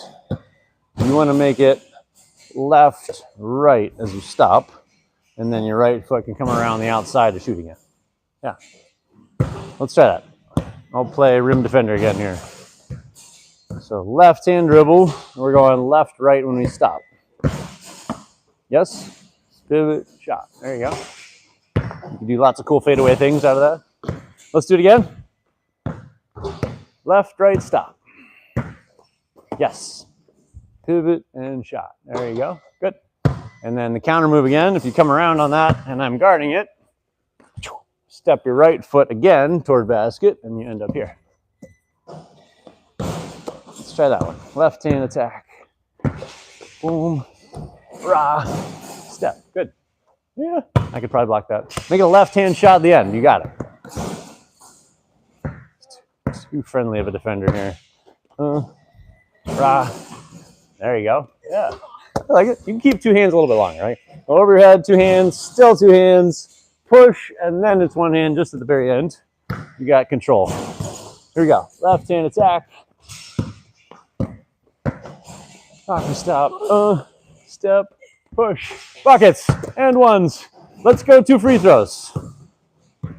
you want to make it left, right as you stop, and then your right foot can come around the outside to shoot again. Yeah. Let's try that. I'll play rim defender again here. So left hand dribble, we're going left, right when we stop. Yes? Pivot, shot. There you go. You can do lots of cool fadeaway things out of that. Let's do it again. Left, right, stop. Yes. Pivot and shot. There you go. Good. And then the counter move again. If you come around on that and I'm guarding it, step your right foot again toward basket and you end up here. Let's try that one. Left hand attack. Boom. Rah. Step. Good. Yeah. I could probably block that. Make it a left hand shot at the end. You got it. Too friendly of a defender here. Rah. There you go. Yeah. I like it. You can keep two hands a little bit longer, right? Go over your head, two hands, still two hands, push, and then it's one hand just at the very end. You got control. Here we go. Left hand attack. Hockey stop. Step, push. Buckets and ones. Let's go 2 free throws.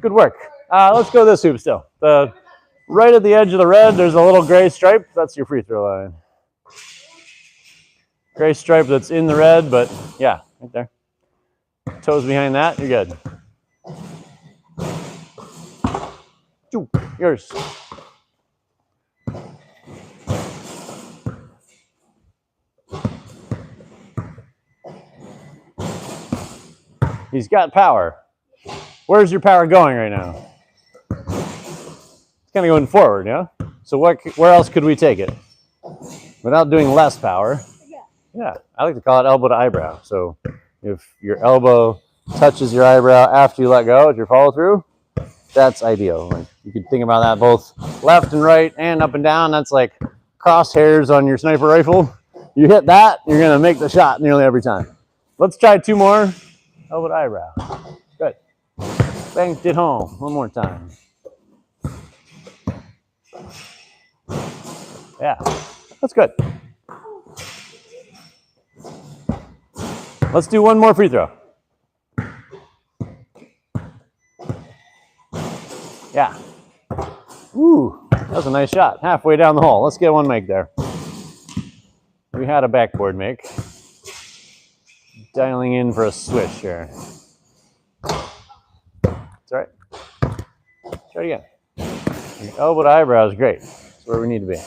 Good work. Let's go this hoop still. The right at the edge of the red, there's a little gray stripe. That's your free throw line. Gray stripe that's in the red, but yeah, right there. Toes behind that, you're good. Yours. He's got power. Where's your power going right now? It's kind of going forward, yeah? So where else could we take it? Without doing less power. Yeah, I like to call it elbow to eyebrow. So if your elbow touches your eyebrow after you let go at your follow through, that's ideal. Like, you can think about that both left and right and up and down. That's like crosshairs on your sniper rifle. You hit that, you're going to make the shot nearly every time. Let's try 2 more. Elbow to eyebrow. Good. Banked it home. One more time. Yeah, that's good. Let's do 1 more free throw. Yeah. Ooh, that was a nice shot. Halfway down the hole. Let's get one make there. We had a backboard make. Dialing in for a swish here. It's all right. Try it again. Your elbow to eyebrow is great. That's where we need to be.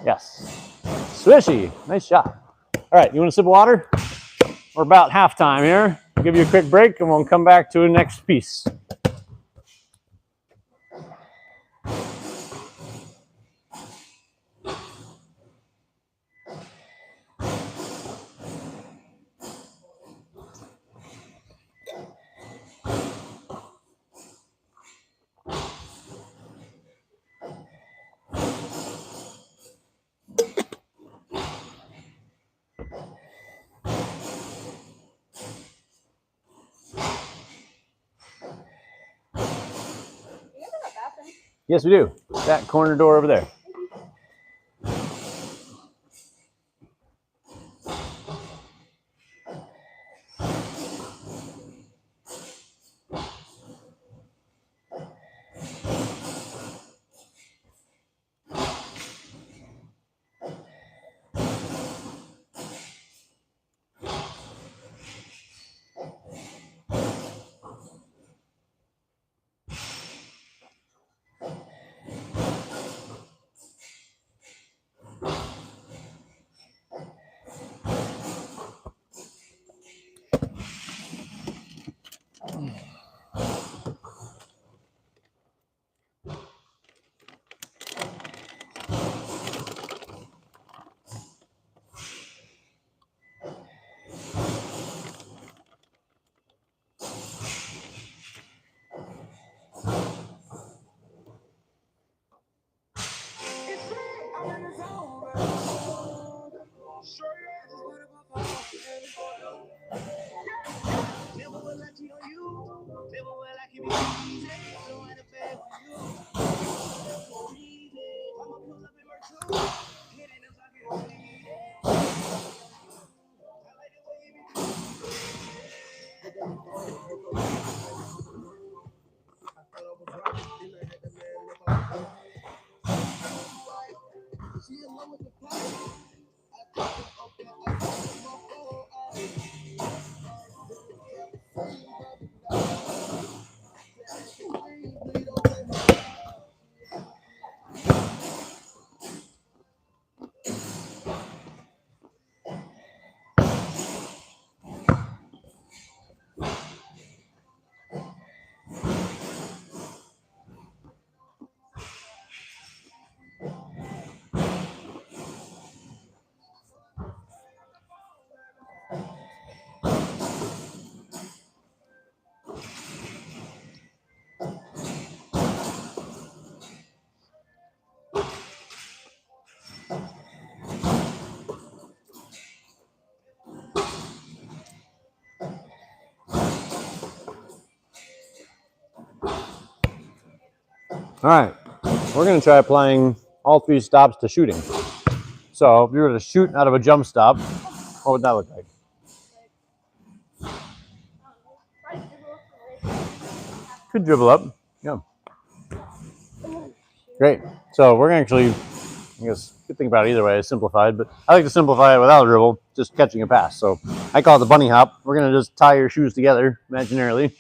Yes. Swishy. Nice shot. All right, you want a sip of water? We're about halftime here. I'll give you a quick break and we'll come back to the next piece. Yes, we do. That corner door over there. All right, we're going to try applying all 3 stops to shooting. So if you were to shoot out of a jump stop, what would that look like? Could dribble up. Yeah. Great. So we're going to actually, I guess, good thing about it either way is simplified, but I like to simplify it without a dribble, just catching a pass. So I call it the bunny hop. We're going to just tie your shoes together imaginarily.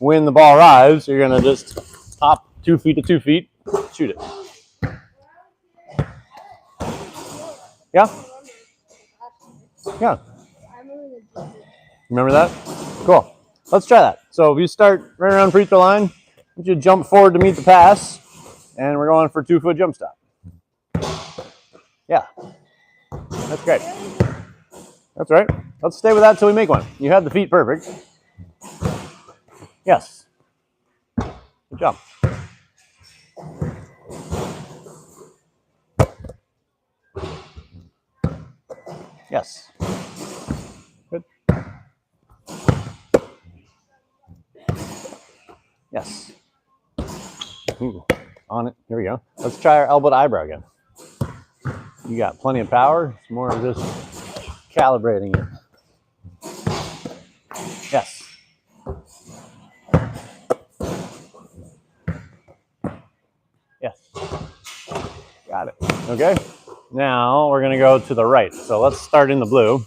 When the ball arrives, you're going to just hop 2 feet to 2 feet, shoot it. Yeah? Yeah. Remember that? Cool. Let's try that. So if you start right around free throw line, you jump forward to meet the pass, and we're going for 2-foot jump stop. Yeah. That's great. That's right. Let's stay with that till we make one. You had the feet perfect. Yes. Good job. Yes. Good. Yes. Ooh, on it. Here we go. Let's try our elbow to eyebrow again. You got plenty of power. It's more of just calibrating it. Yes. Yes. Got it. Okay. Now we're going to go to the right. So let's start in the blue.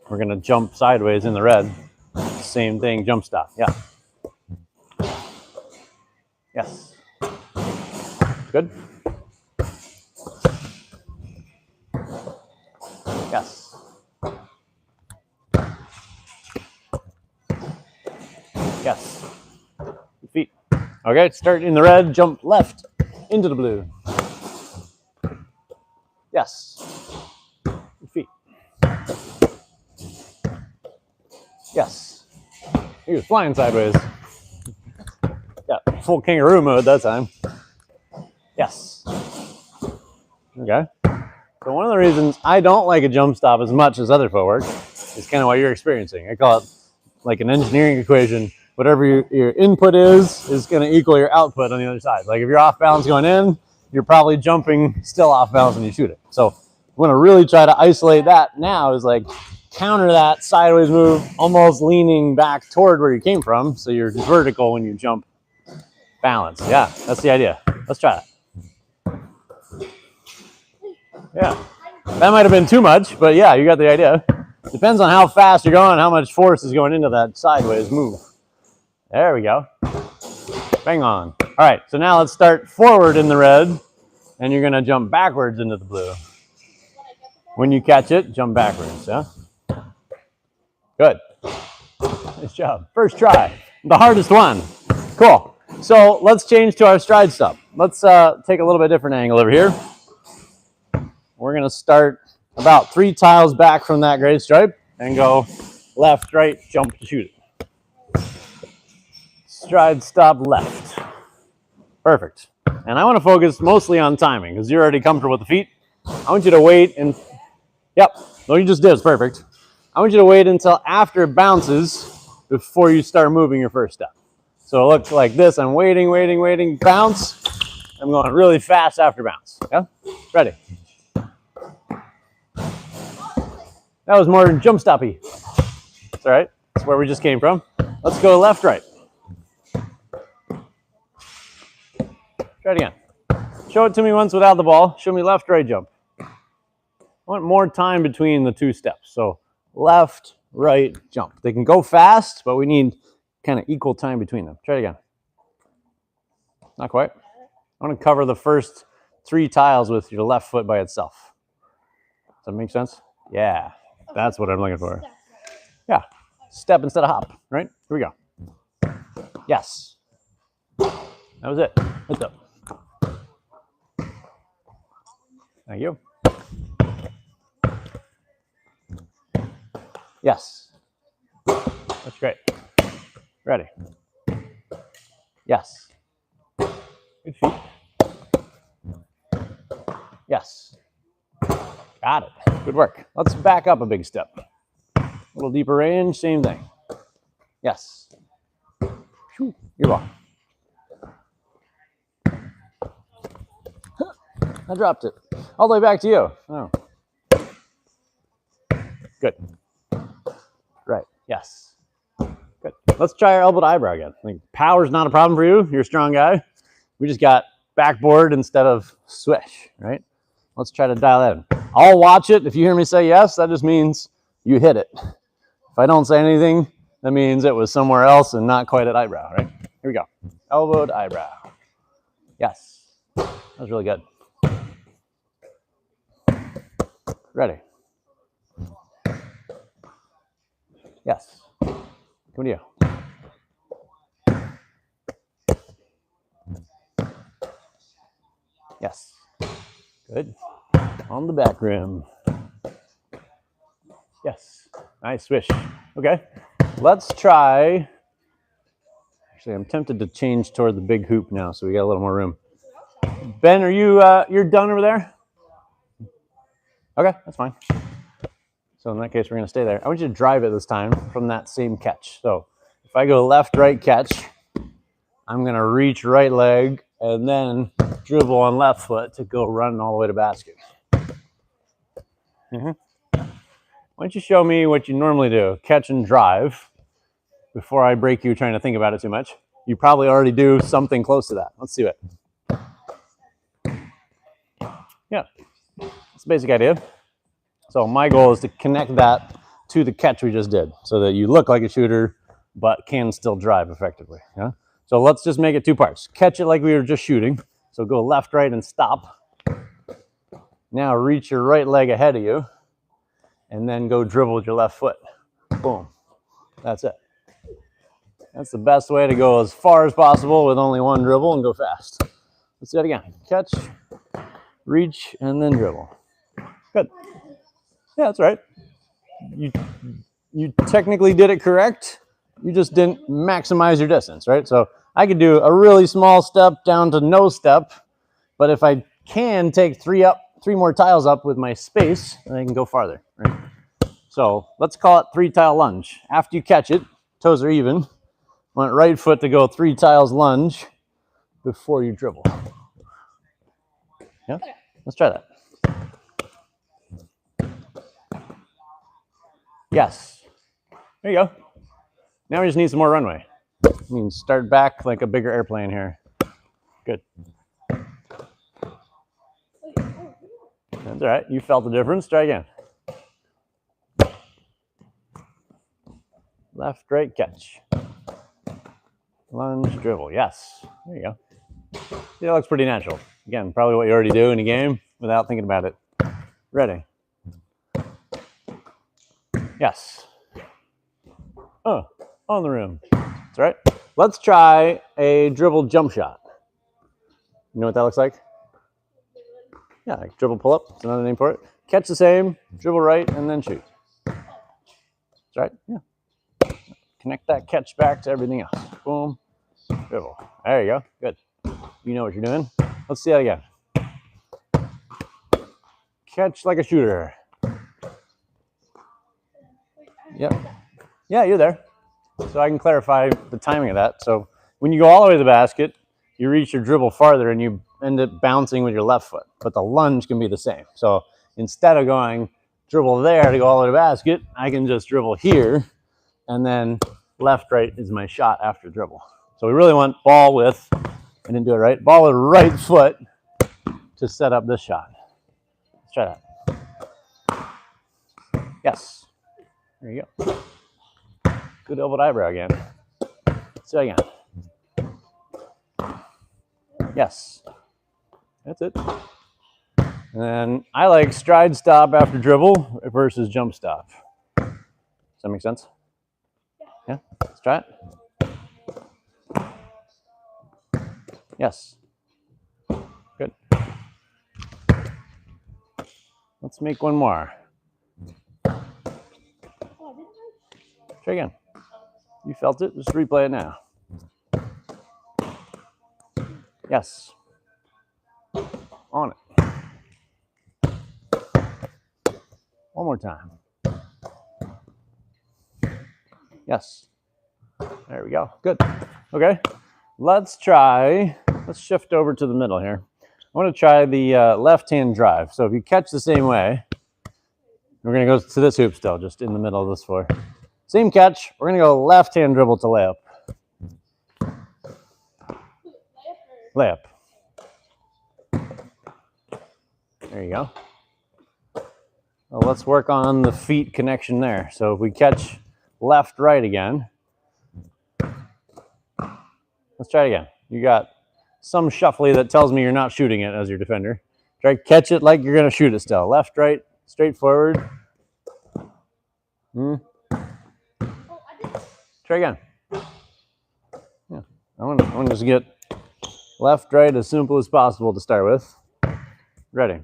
We're going to jump sideways in the red. Same thing, jump stop. Yeah. Yes. Good. Yes. Yes. Feet. Okay, start in the red, jump left into the blue. Yes. Feet. Yes. He was flying sideways. Yeah, full kangaroo mode that time. Yes. Okay. So one of the reasons I don't like a jump stop as much as other footwork is kind of what you're experiencing. I call it like an engineering equation. Whatever your input is going to equal your output on the other side. Like if you're off balance going in, you're probably jumping still off balance when you shoot it. So you want to really try to isolate that now is like counter that sideways move, almost leaning back toward where you came from. So you're vertical when you jump balance. Yeah, that's the idea. Let's try that. Yeah, that might have been too much, but yeah, you got the idea. Depends on how fast you're going, how much force is going into that sideways move. There we go. Bang on. All right, so now let's start forward in the red, and you're going to jump backwards into the blue. When you catch it, jump backwards. Yeah? Good. Nice job. First try. The hardest one. Cool. So let's change to our stride stop. Let's take a little bit different angle over here. We're going to start about 3 tiles back from that gray stripe and go left, right, jump to shoot it. Stride stop left. Perfect. And I want to focus mostly on timing because you're already comfortable with the feet. I want you to wait and, yep, what you just did is perfect. I want you to wait until after it bounces before you start moving your first step. So it looks like this. I'm waiting, waiting, waiting, bounce. I'm going really fast after bounce. Yeah? Ready. That was more jump stoppy. That's all right. That's where we just came from. Let's go left, right. Try it again. Show it to me once without the ball. Show me left, right, jump. I want more time between the 2 steps. So left, right, jump. They can go fast, but we need kind of equal time between them. Try it again. Not quite. I want to cover the first 3 tiles with your left foot by itself. Does that make sense? Yeah, that's what I'm looking for. Yeah, step instead of hop, right? Here we go. Yes. That was it. Lift up. Thank you. Yes. That's great. Ready. Yes. Good feet. Yes. Got it. Good work. Let's back up a big step. A little deeper range, same thing. Yes. Your ball. I dropped it. All the way back to you. Oh. Good. Right. Yes. Good. Let's try our elbow to eyebrow again. Like, power's not a problem for you. You're a strong guy. We just got backboard instead of swish, right? Let's try to dial that in. I'll watch it. If you hear me say yes, that just means you hit it. If I don't say anything, that means it was somewhere else and not quite at eyebrow, right? Here we go. Elbow to eyebrow. Yes. That was really good. Ready. Yes. Come to you. Yes. Good. On the back rim. Yes. Nice swish. Okay. Let's try. Actually, I'm tempted to change toward the big hoop now, so we got a little more room. Ben, are you you're done over there? Okay, that's fine. So in that case, we're going to stay there. I want you to drive it this time from that same catch. So if I go left, right catch, I'm going to reach right leg and then dribble on left foot to go running all the way to basket. Why don't you show me what you normally do? Catch and drive before I break you trying to think about it too much. You probably already do something close to that. Let's see it. Yeah, that's the basic idea. So my goal is to connect that to the catch we just did so that you look like a shooter but can still drive effectively. Yeah? So let's just make it two parts. Catch it like we were just shooting. So go left, right, and stop. Now reach your right leg ahead of you and then go dribble with your left foot. Boom. That's it. That's the best way to go as far as possible with only one dribble and go fast. Let's do it again. Catch, reach, and then dribble. Good. Yeah, that's right. You technically did it correct. You just didn't maximize your distance, right? So I could do a really small step down to no step, but if I can take three more tiles up with my space, then I can go farther, right? So let's call it 3-tile lunge. After you catch it, toes are even. Want right foot to go 3 tiles lunge before you dribble. Yeah, let's try that. Yes. There you go. Now we just need some more runway. I mean, start back like a bigger airplane here. Good. That's all right. You felt the difference. Try again. Left, right, catch. Lunge, dribble. Yes. There you go. See, that looks pretty natural. Again, probably what you already do in a game without thinking about it. Ready. Yes. Oh, on the rim. That's right. Let's try a dribble jump shot. You know what that looks like? Yeah, like dribble pull up. That's another name for it. Catch the same, dribble right, and then shoot. That's right. Yeah. Connect that catch back to everything else. Boom. Dribble. There you go. Good. You know what you're doing. Let's see that again. Catch like a shooter. Yep. Yeah, you're there. So I can clarify the timing of that. So when you go all the way to the basket, you reach your dribble farther and you end up bouncing with your left foot. But the lunge can be the same. So instead of going dribble there to go all the way to the basket, I can just dribble here and then left, right is my shot after dribble. So we really want ball with, I didn't do it right, ball with right foot to set up this shot. Let's try that. Yes. There you go. Good elbow to eyebrow again. Let's do it again. Yes. That's it. And then I like stride stop after dribble versus jump stop. Does that make sense? Yeah? Let's try it. Yes. Good. Let's make one more. Try again. You felt it. Just replay it now. Yes. On it. One more time. Yes. There we go. Good. Okay. Let's shift over to the middle here. want to try the left-hand drive. So if you catch the same way, we're going to go to this hoop still, just in the middle of this floor. Same catch. We're going to go left-hand dribble to layup. Layup. There you go. Well, let's work on the feet connection there. So if we catch left, right again. Let's try it again. You got some shuffly that tells me you're not shooting it as your defender. Try to catch it like you're going to shoot it still. Left, right, straight forward. Try again. Yeah. I want to just get left, right as simple as possible to start with. Ready.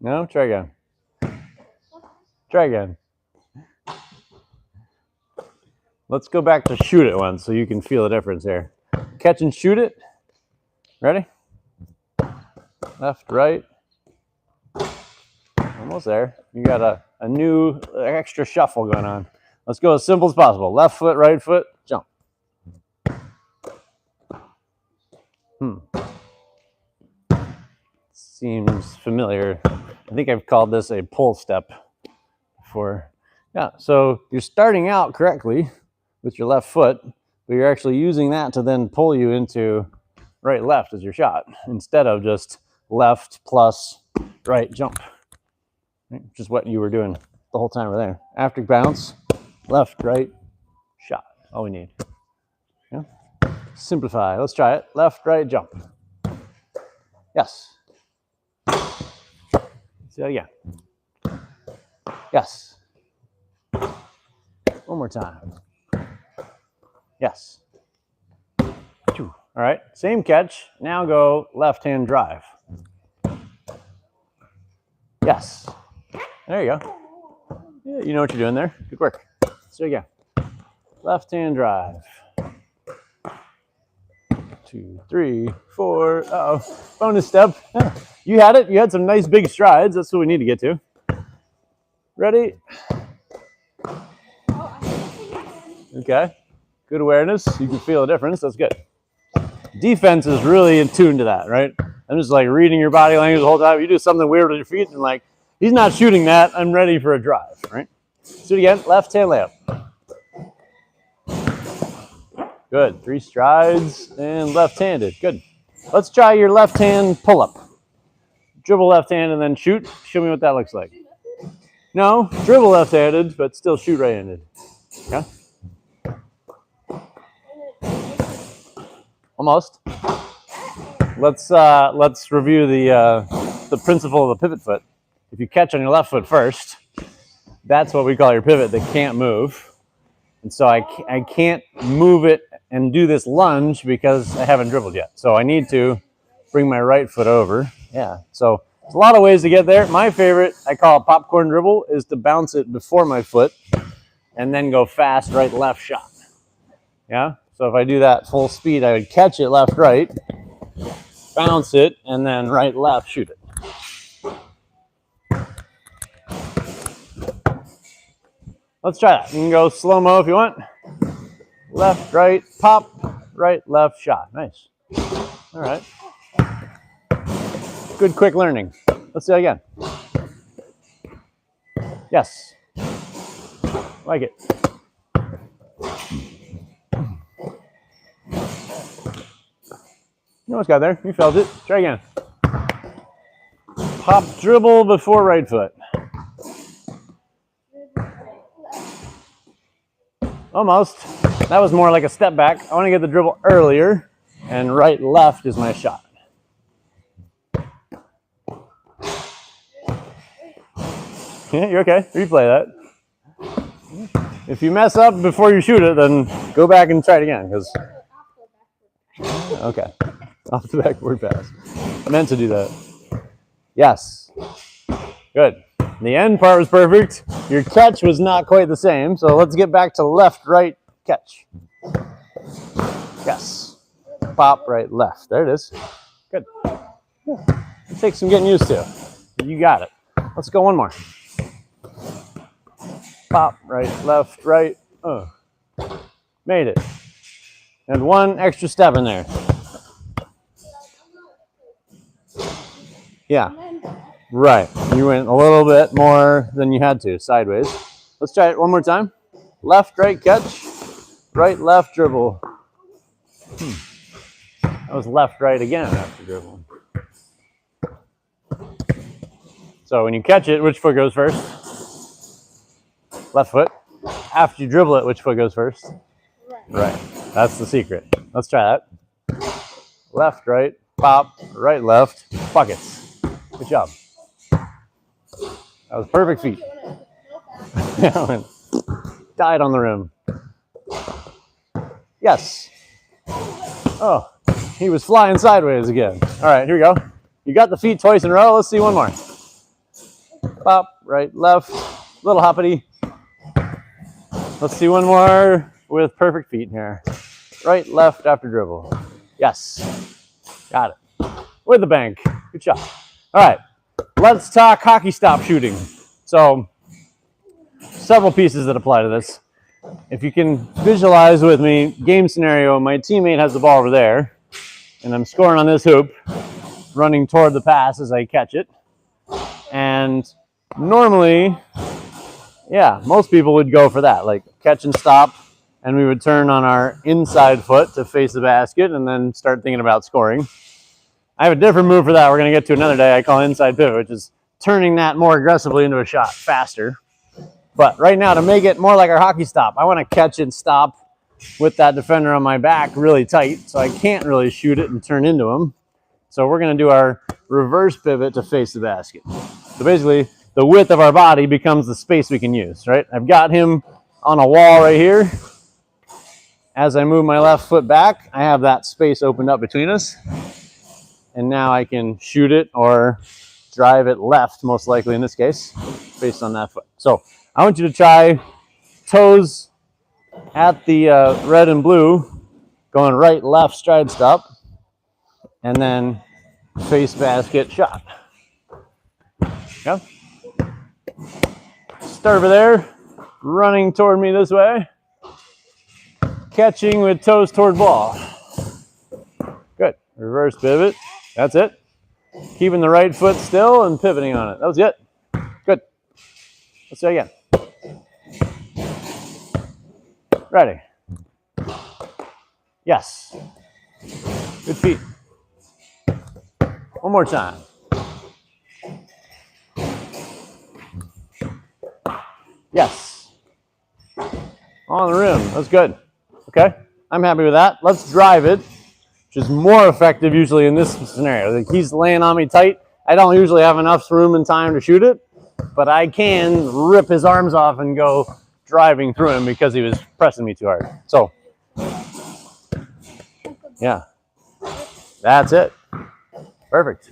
No? Try again. Try again. Let's go back to shoot it once so you can feel the difference here. Catch and shoot it. Ready? Left, right. Almost there. You got a new extra shuffle going on. Let's go as simple as possible. Left foot, right foot, jump. Seems familiar. I think I've called this a pull step before. Yeah, so you're starting out correctly with your left foot, but you're actually using that to then pull you into right, left as your shot, instead of just left plus right jump, which is what you were doing the whole time over there. After bounce, left, right, shot. All we need. Yeah. Simplify. Let's try it. Left, right, jump. Yes. See that again. Yes. One more time. Yes. All right, same catch. Now go left-hand drive. Yes. There you go. Yeah, you know what you're doing there. Good work. Let's do it again. Left-hand drive. 2, 3, 4. Uh-oh. Bonus step. You had it. You had some nice big strides. That's what we need to get to. Ready? Okay. Good awareness. You can feel a difference. That's good. Defense is really in tune to that, right? I'm just like reading your body language the whole time. You do something weird with your feet and like, he's not shooting that. I'm ready for a drive, right? Let's do it again. Left-hand layup. Good. 3 strides and left-handed. Good. Let's try your left-hand pull-up. Dribble left-hand and then shoot. Show me what that looks like. No, dribble left-handed, but still shoot right-handed. Okay. Almost. Let's review the principle of the pivot foot. If you catch on your left foot first, that's what we call your pivot that can't move. And so I can't move it and do this lunge because I haven't dribbled yet. So I need to bring my right foot over. Yeah. So there's a lot of ways to get there. My favorite, I call it popcorn dribble, is to bounce it before my foot and then go fast right left shot. Yeah. So if I do that full speed, I would catch it left, right, bounce it, and then right, left, shoot it. Let's try that. You can go slow-mo if you want. Left, right, pop, right, left, shot. Nice. All right. Good quick learning. Let's do it again. Yes. Like it. You almost got there. You felt it. Try again. Pop dribble before right foot. Almost. That was more like a step back. I want to get the dribble earlier, and right left is my shot. Yeah, you're okay. Replay that. If you mess up before you shoot it, then go back and try it again. Okay. Off the backboard pass. I meant to do that. Yes. Good. The end part was perfect. Your catch was not quite the same. So let's get back to left, right, catch. Yes. Pop, right, left. There it is. Good. Yeah. It takes some getting used to. You got it. Let's go one more. Pop, right, left, right. Oh. Made it. And one extra step in there. Yeah. And then back. Right. You went a little bit more than you had to, sideways. Let's try it one more time. Left, right, catch. Right, left, dribble. That was left, right again after dribble. So when you catch it, which foot goes first? Left foot. After you dribble it, which foot goes first? Right. Right. That's the secret. Let's try that. Left, right, pop, right, left, buckets. Good job. That was perfect feet. Died on the rim. Yes. Oh, he was flying sideways again. All right, here we go. You got the feet twice in a row. Let's see one more. Pop, right, left, little hoppity. Let's see one more with perfect feet here. Right, left after dribble. Yes. Got it. With the bank. Good job. All right, let's talk hockey stop shooting. So, several pieces that apply to this. If you can visualize with me, game scenario, my teammate has the ball over there, and I'm scoring on this hoop, running toward the pass as I catch it. And normally, yeah, most people would go for that, like catch and stop, and we would turn on our inside foot to face the basket and then start thinking about scoring. I have a different move for that we're going to get to another day. I call inside pivot, which is turning that more aggressively into a shot faster. But right now, to make it more like our hockey stop, I want to catch and stop with that defender on my back really tight, so I can't really shoot it and turn into him. So we're going to do our reverse pivot to face the basket. So basically, the width of our body becomes the space we can use, right? I've got him on a wall right here. As I move my left foot back, I have that space opened up between us. And now I can shoot it or drive it left, most likely in this case, based on that foot. So I want you to try toes at the red and blue, going right, left, stride stop, and then face basket shot. Yeah. Start over there, running toward me this way, catching with toes toward ball. Good. Reverse pivot. That's it. Keeping the right foot still and pivoting on it. That was it. Good. Let's try again. Ready. Yes. Good feet. One more time. Yes. On the rim. That's good. Okay. I'm happy with that. Let's drive it, which is more effective usually in this scenario. Like he's laying on me tight. I don't usually have enough room and time to shoot it, but I can rip his arms off and go driving through him because he was pressing me too hard. So, yeah, that's it. Perfect.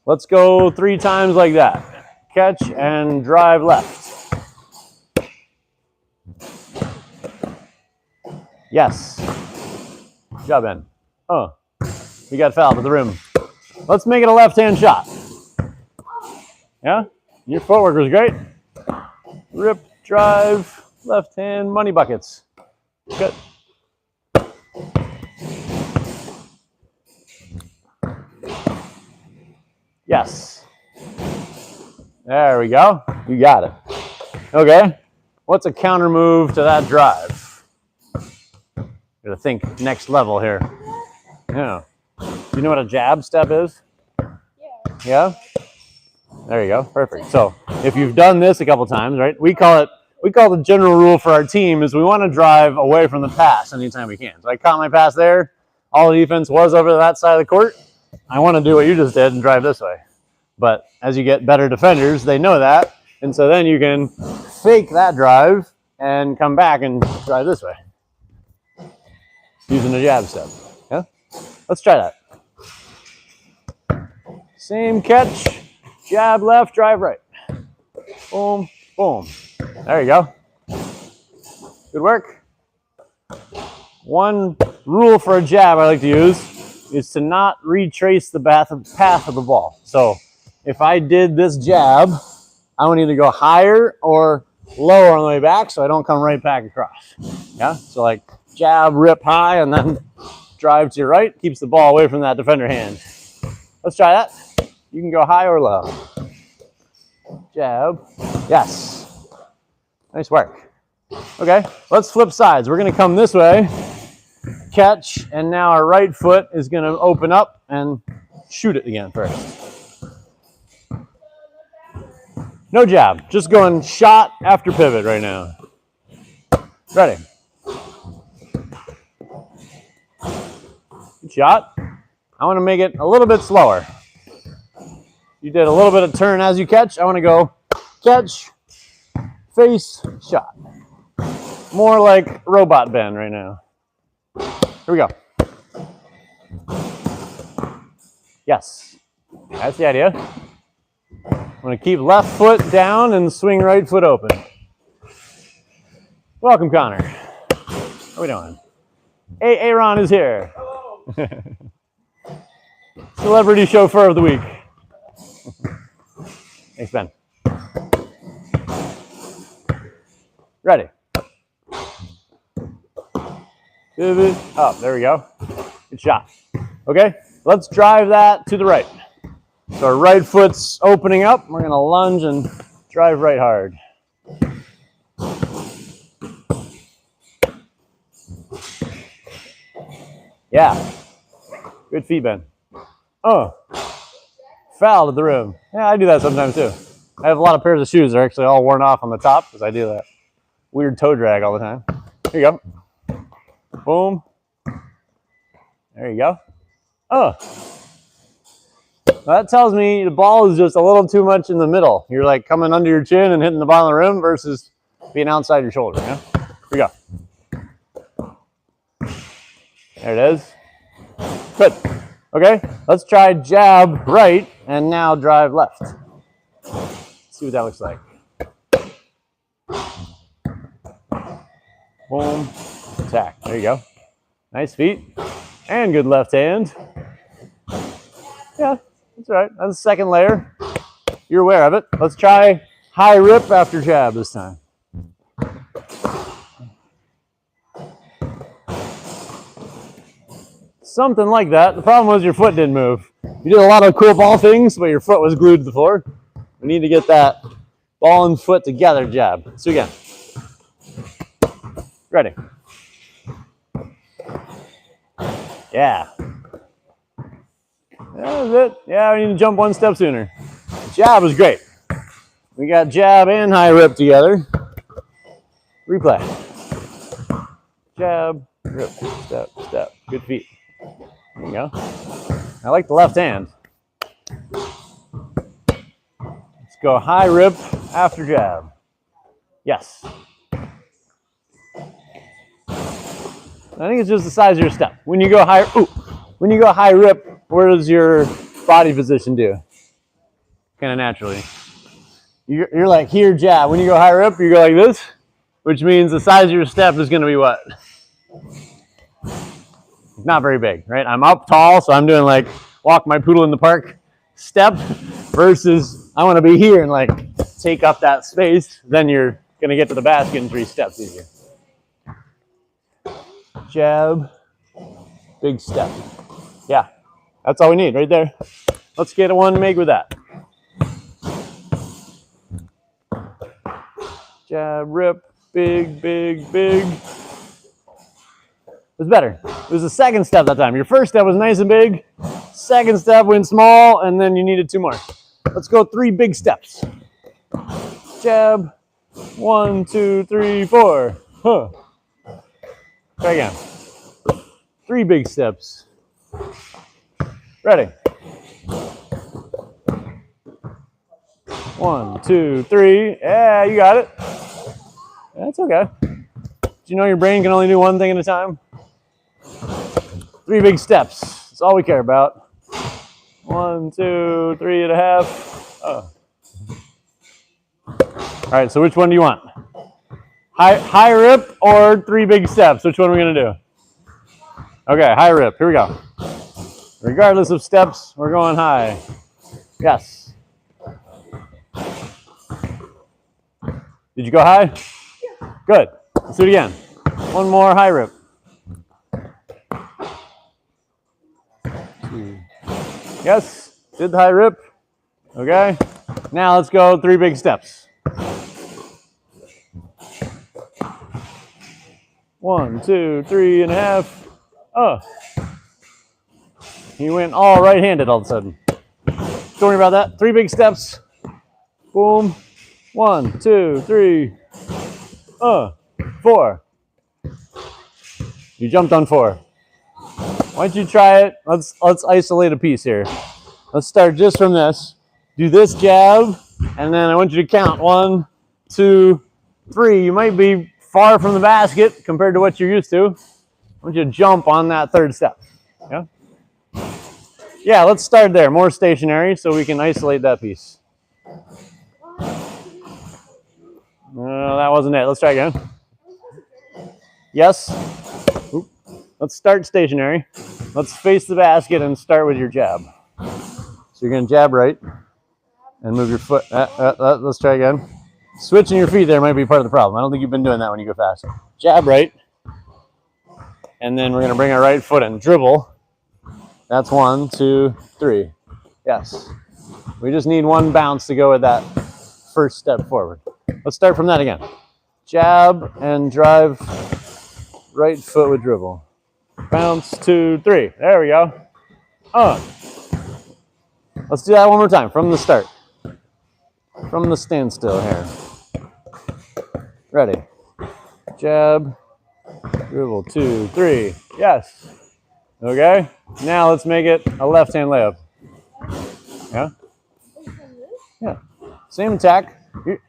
Let's go 3 times like that. Catch and drive left. Yes. Good job, Ben. Oh, we got fouled at the rim. Let's make it a left-hand shot. Yeah? Your footwork was great. Rip, drive, left hand, money buckets. Good. Yes. There we go. You got it. Okay. What's a counter move to that drive? Gotta think next level here. Yeah. Do you know what a jab step is? Yeah. Yeah? There you go. Perfect. So if you've done this a couple times, right? We call the general rule for our team is we want to drive away from the pass anytime we can. So I caught my pass there. All the defense was over that side of the court. I want to do what you just did and drive this way. But as you get better defenders, they know that. And so then you can fake that drive and come back and drive this way. Using the jab step. Yeah? Let's try that. Same catch. Jab left, drive right. Boom, boom. There you go. Good work. One rule for a jab I like to use is to not retrace the path of the ball. So if I did this jab, I would either go higher or lower on the way back so I don't come right back across. Yeah? So like jab, rip high, and then drive to your right. Keeps the ball away from that defender hand. Let's try that. You can go high or low. Jab. Yes. Nice work. Okay, let's flip sides. We're going to come this way, catch, and now our right foot is going to open up and shoot it again first. No jab, just going shot after pivot right now. Ready. Good shot. I want to make it a little bit slower. You did a little bit of turn as you catch. I want to go catch, face, shot. More like robot bend right now. Here we go. Yes, that's the idea. I'm going to keep left foot down and swing right foot open. Welcome, Connor. How are we doing? Aaron is here. Celebrity chauffeur of the week. Thanks, Ben. Ready. Pivot up. There we go. Good shot. Okay, let's drive that to the right. So our right foot's opening up. We're going to lunge and drive right hard. Yeah. Good feet, Ben. Oh. Foul to the rim. Yeah, I do that sometimes too. I have a lot of pairs of shoes that are actually all worn off on the top because I do that weird toe drag all the time. Here you go. Boom. There you go. Oh. That tells me the ball is just a little too much in the middle. You're like coming under your chin and hitting the bottom of the rim versus being outside your shoulder. Yeah? Here we go. There it is. Good. Okay, let's try jab right and now drive left. Let's see what that looks like. Boom. Attack. There you go. Nice feet. And good left hand. Yeah, that's right. That's the second layer. You're aware of it. Let's try high rip after jab this time. Something like that. The problem was your foot didn't move. You did a lot of cool ball things, but your foot was glued to the floor. We need to get that ball and foot together jab. Let's do again. Ready. Yeah. That was it. Yeah, we need to jump one step sooner. Jab was great. We got jab and high rip together. Replay. Jab, rip, step, step. Good feet. There you go. I like the left hand. Let's go high rip after jab. Yes. I think it's just the size of your step. When you go high rip, where does your body position do? Kind of naturally. You're like here, jab. When you go high rip, you go like this, which means the size of your step is going to be what? Not very big, right? I'm up tall, so I'm doing like walk my poodle in the park step versus I want to be here and like take up that space. Then you're going to get to the basket in 3 steps easier. Jab, big step. Yeah, that's all we need right there. Let's get one make with that. Jab, rip, big, big, big. It was better. It was the second step that time. Your first step was nice and big. Second step went small, and then you needed 2 more. Let's go 3 big steps. Jab. 1, 2, 3, 4. Huh. Try again. 3 big steps. Ready. 1, 2, 3. Yeah, you got it. That's okay. Do you know your brain can only do one thing at a time? 3 big steps. That's all we care about. 1, 2, 3.5. Oh. All right, so which one do you want? High rip or 3 big steps? Which one are we going to do? Okay, high rip. Here we go. Regardless of steps, we're going high. Yes. Did you go high? Yeah. Good. Let's do it again. One more high rip. 2. Yes. Did the high rip. Okay. Now let's go 3 big steps. 1, 2, 3.5. He went all right-handed all of a sudden. Don't worry about that. 3 big steps. Boom. 1, 2, 3. 4. You jumped on 4. Why don't you try it? Let's isolate a piece here. Let's start just from this. Do this jab, and then I want you to count 1, 2, 3. You might be far from the basket compared to what you're used to. I want you to jump on that 3rd step. Yeah? Yeah, let's start there. More stationary so we can isolate that piece. No, that wasn't it. Let's try again. Yes. Oop. Let's start stationary. Let's face the basket and start with your jab. So you're going to jab right and move your foot. Let's try again. Switching your feet there might be part of the problem. I don't think you've been doing that when you go fast. Jab right. And then we're going to bring our right foot and dribble. That's 1, 2, 3. Yes. We just need 1 bounce to go with that first step forward. Let's start from that again. Jab and drive right foot with dribble. Bounce, 2, 3. There we go. Let's do that one more time from the start. From the standstill here. Ready. Jab, dribble, 2, 3. Yes. Okay. Now let's make it a left-hand layup. Yeah? Yeah. Same attack.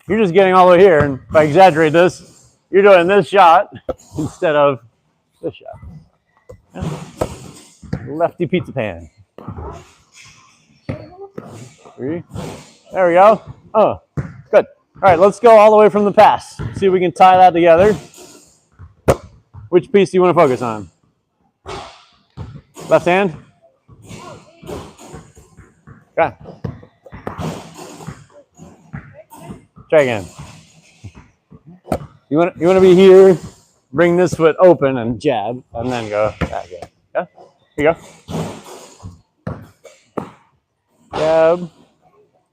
You're just getting all the way here, and if I exaggerate this, you're doing this shot instead of this shot. Yeah. Lefty pizza pan. 3. There we go. Good. All right, let's go all the way from the pass. See if we can tie that together. Which piece do you want to focus on? Left hand? Okay. Try again. You want to be here, bring this foot open and jab, and then go back in. Yeah? Here you go. Jab,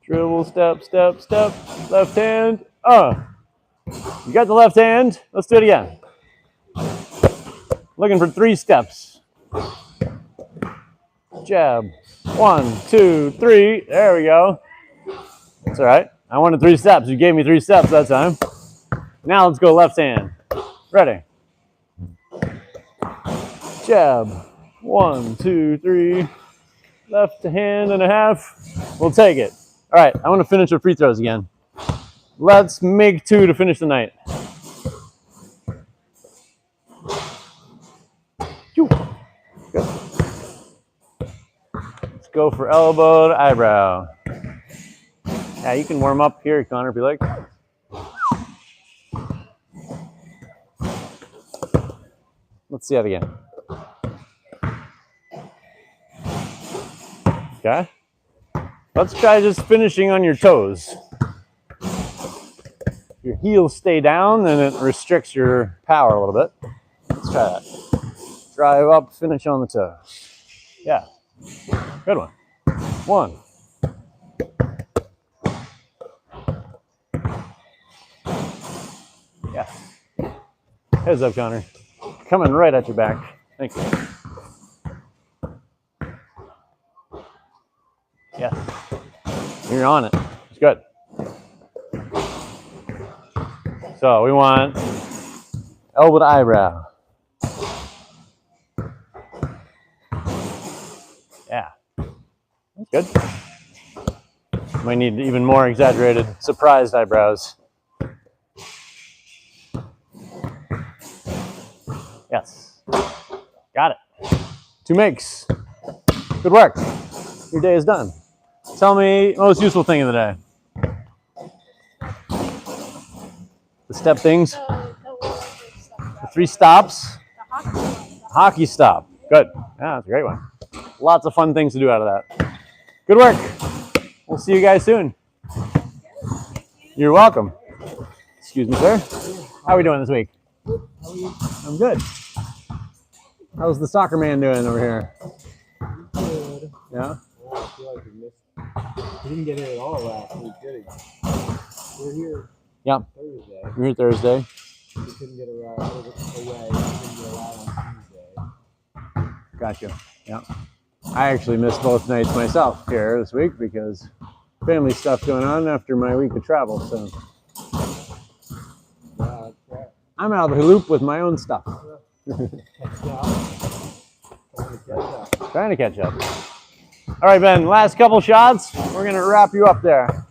dribble, step, step, step, left hand. You got the left hand. Let's do it again. Looking for 3 steps. Jab. 1, 2, 3. There we go. That's all right. I wanted 3 steps. You gave me 3 steps that time. Now let's go left hand. Ready. Jab. 1, 2, 3. Left hand and a half. We'll take it. All right. I want to finish with free throws again. Let's make 2 to finish the night. Good. Let's go for elbow to eyebrow. Yeah, you can warm up here, Connor, if you like. Let's see that again. Okay. Let's try just finishing on your toes. If your heels stay down, then it restricts your power a little bit. Let's try that. Drive up, finish on the toes. Yeah. Good one. 1. Yeah. Heads up, Connor. Coming right at your back. Thank you. Yes. You're on it. It's good. So we want elbow to eyebrow. Yeah. That's good. Might need even more exaggerated, surprised eyebrows. Yes. Got it. 2 makes. Good work. Your day is done. Tell me most useful thing of the day. The step things. The 3 stops. Hockey stop. Good. Yeah, that's a great one. Lots of fun things to do out of that. Good work. We'll see you guys soon. You're welcome. Excuse me, sir. How are we doing this week? I'm good. How's the soccer man doing over here? Good. Yeah? I feel like we missed We didn't get here at all last week, did he? We're here Yeah. Thursday. We're here Thursday. We couldn't get a ride away. We couldn't get a ride on Tuesday. Gotcha. Yeah. I actually missed both nights myself here this week because family stuff going on after my week of travel. So Yeah, that's right. I'm out of the loop with my own stuff. Trying to catch up. All right, Ben, last couple shots. We're going to wrap you up there.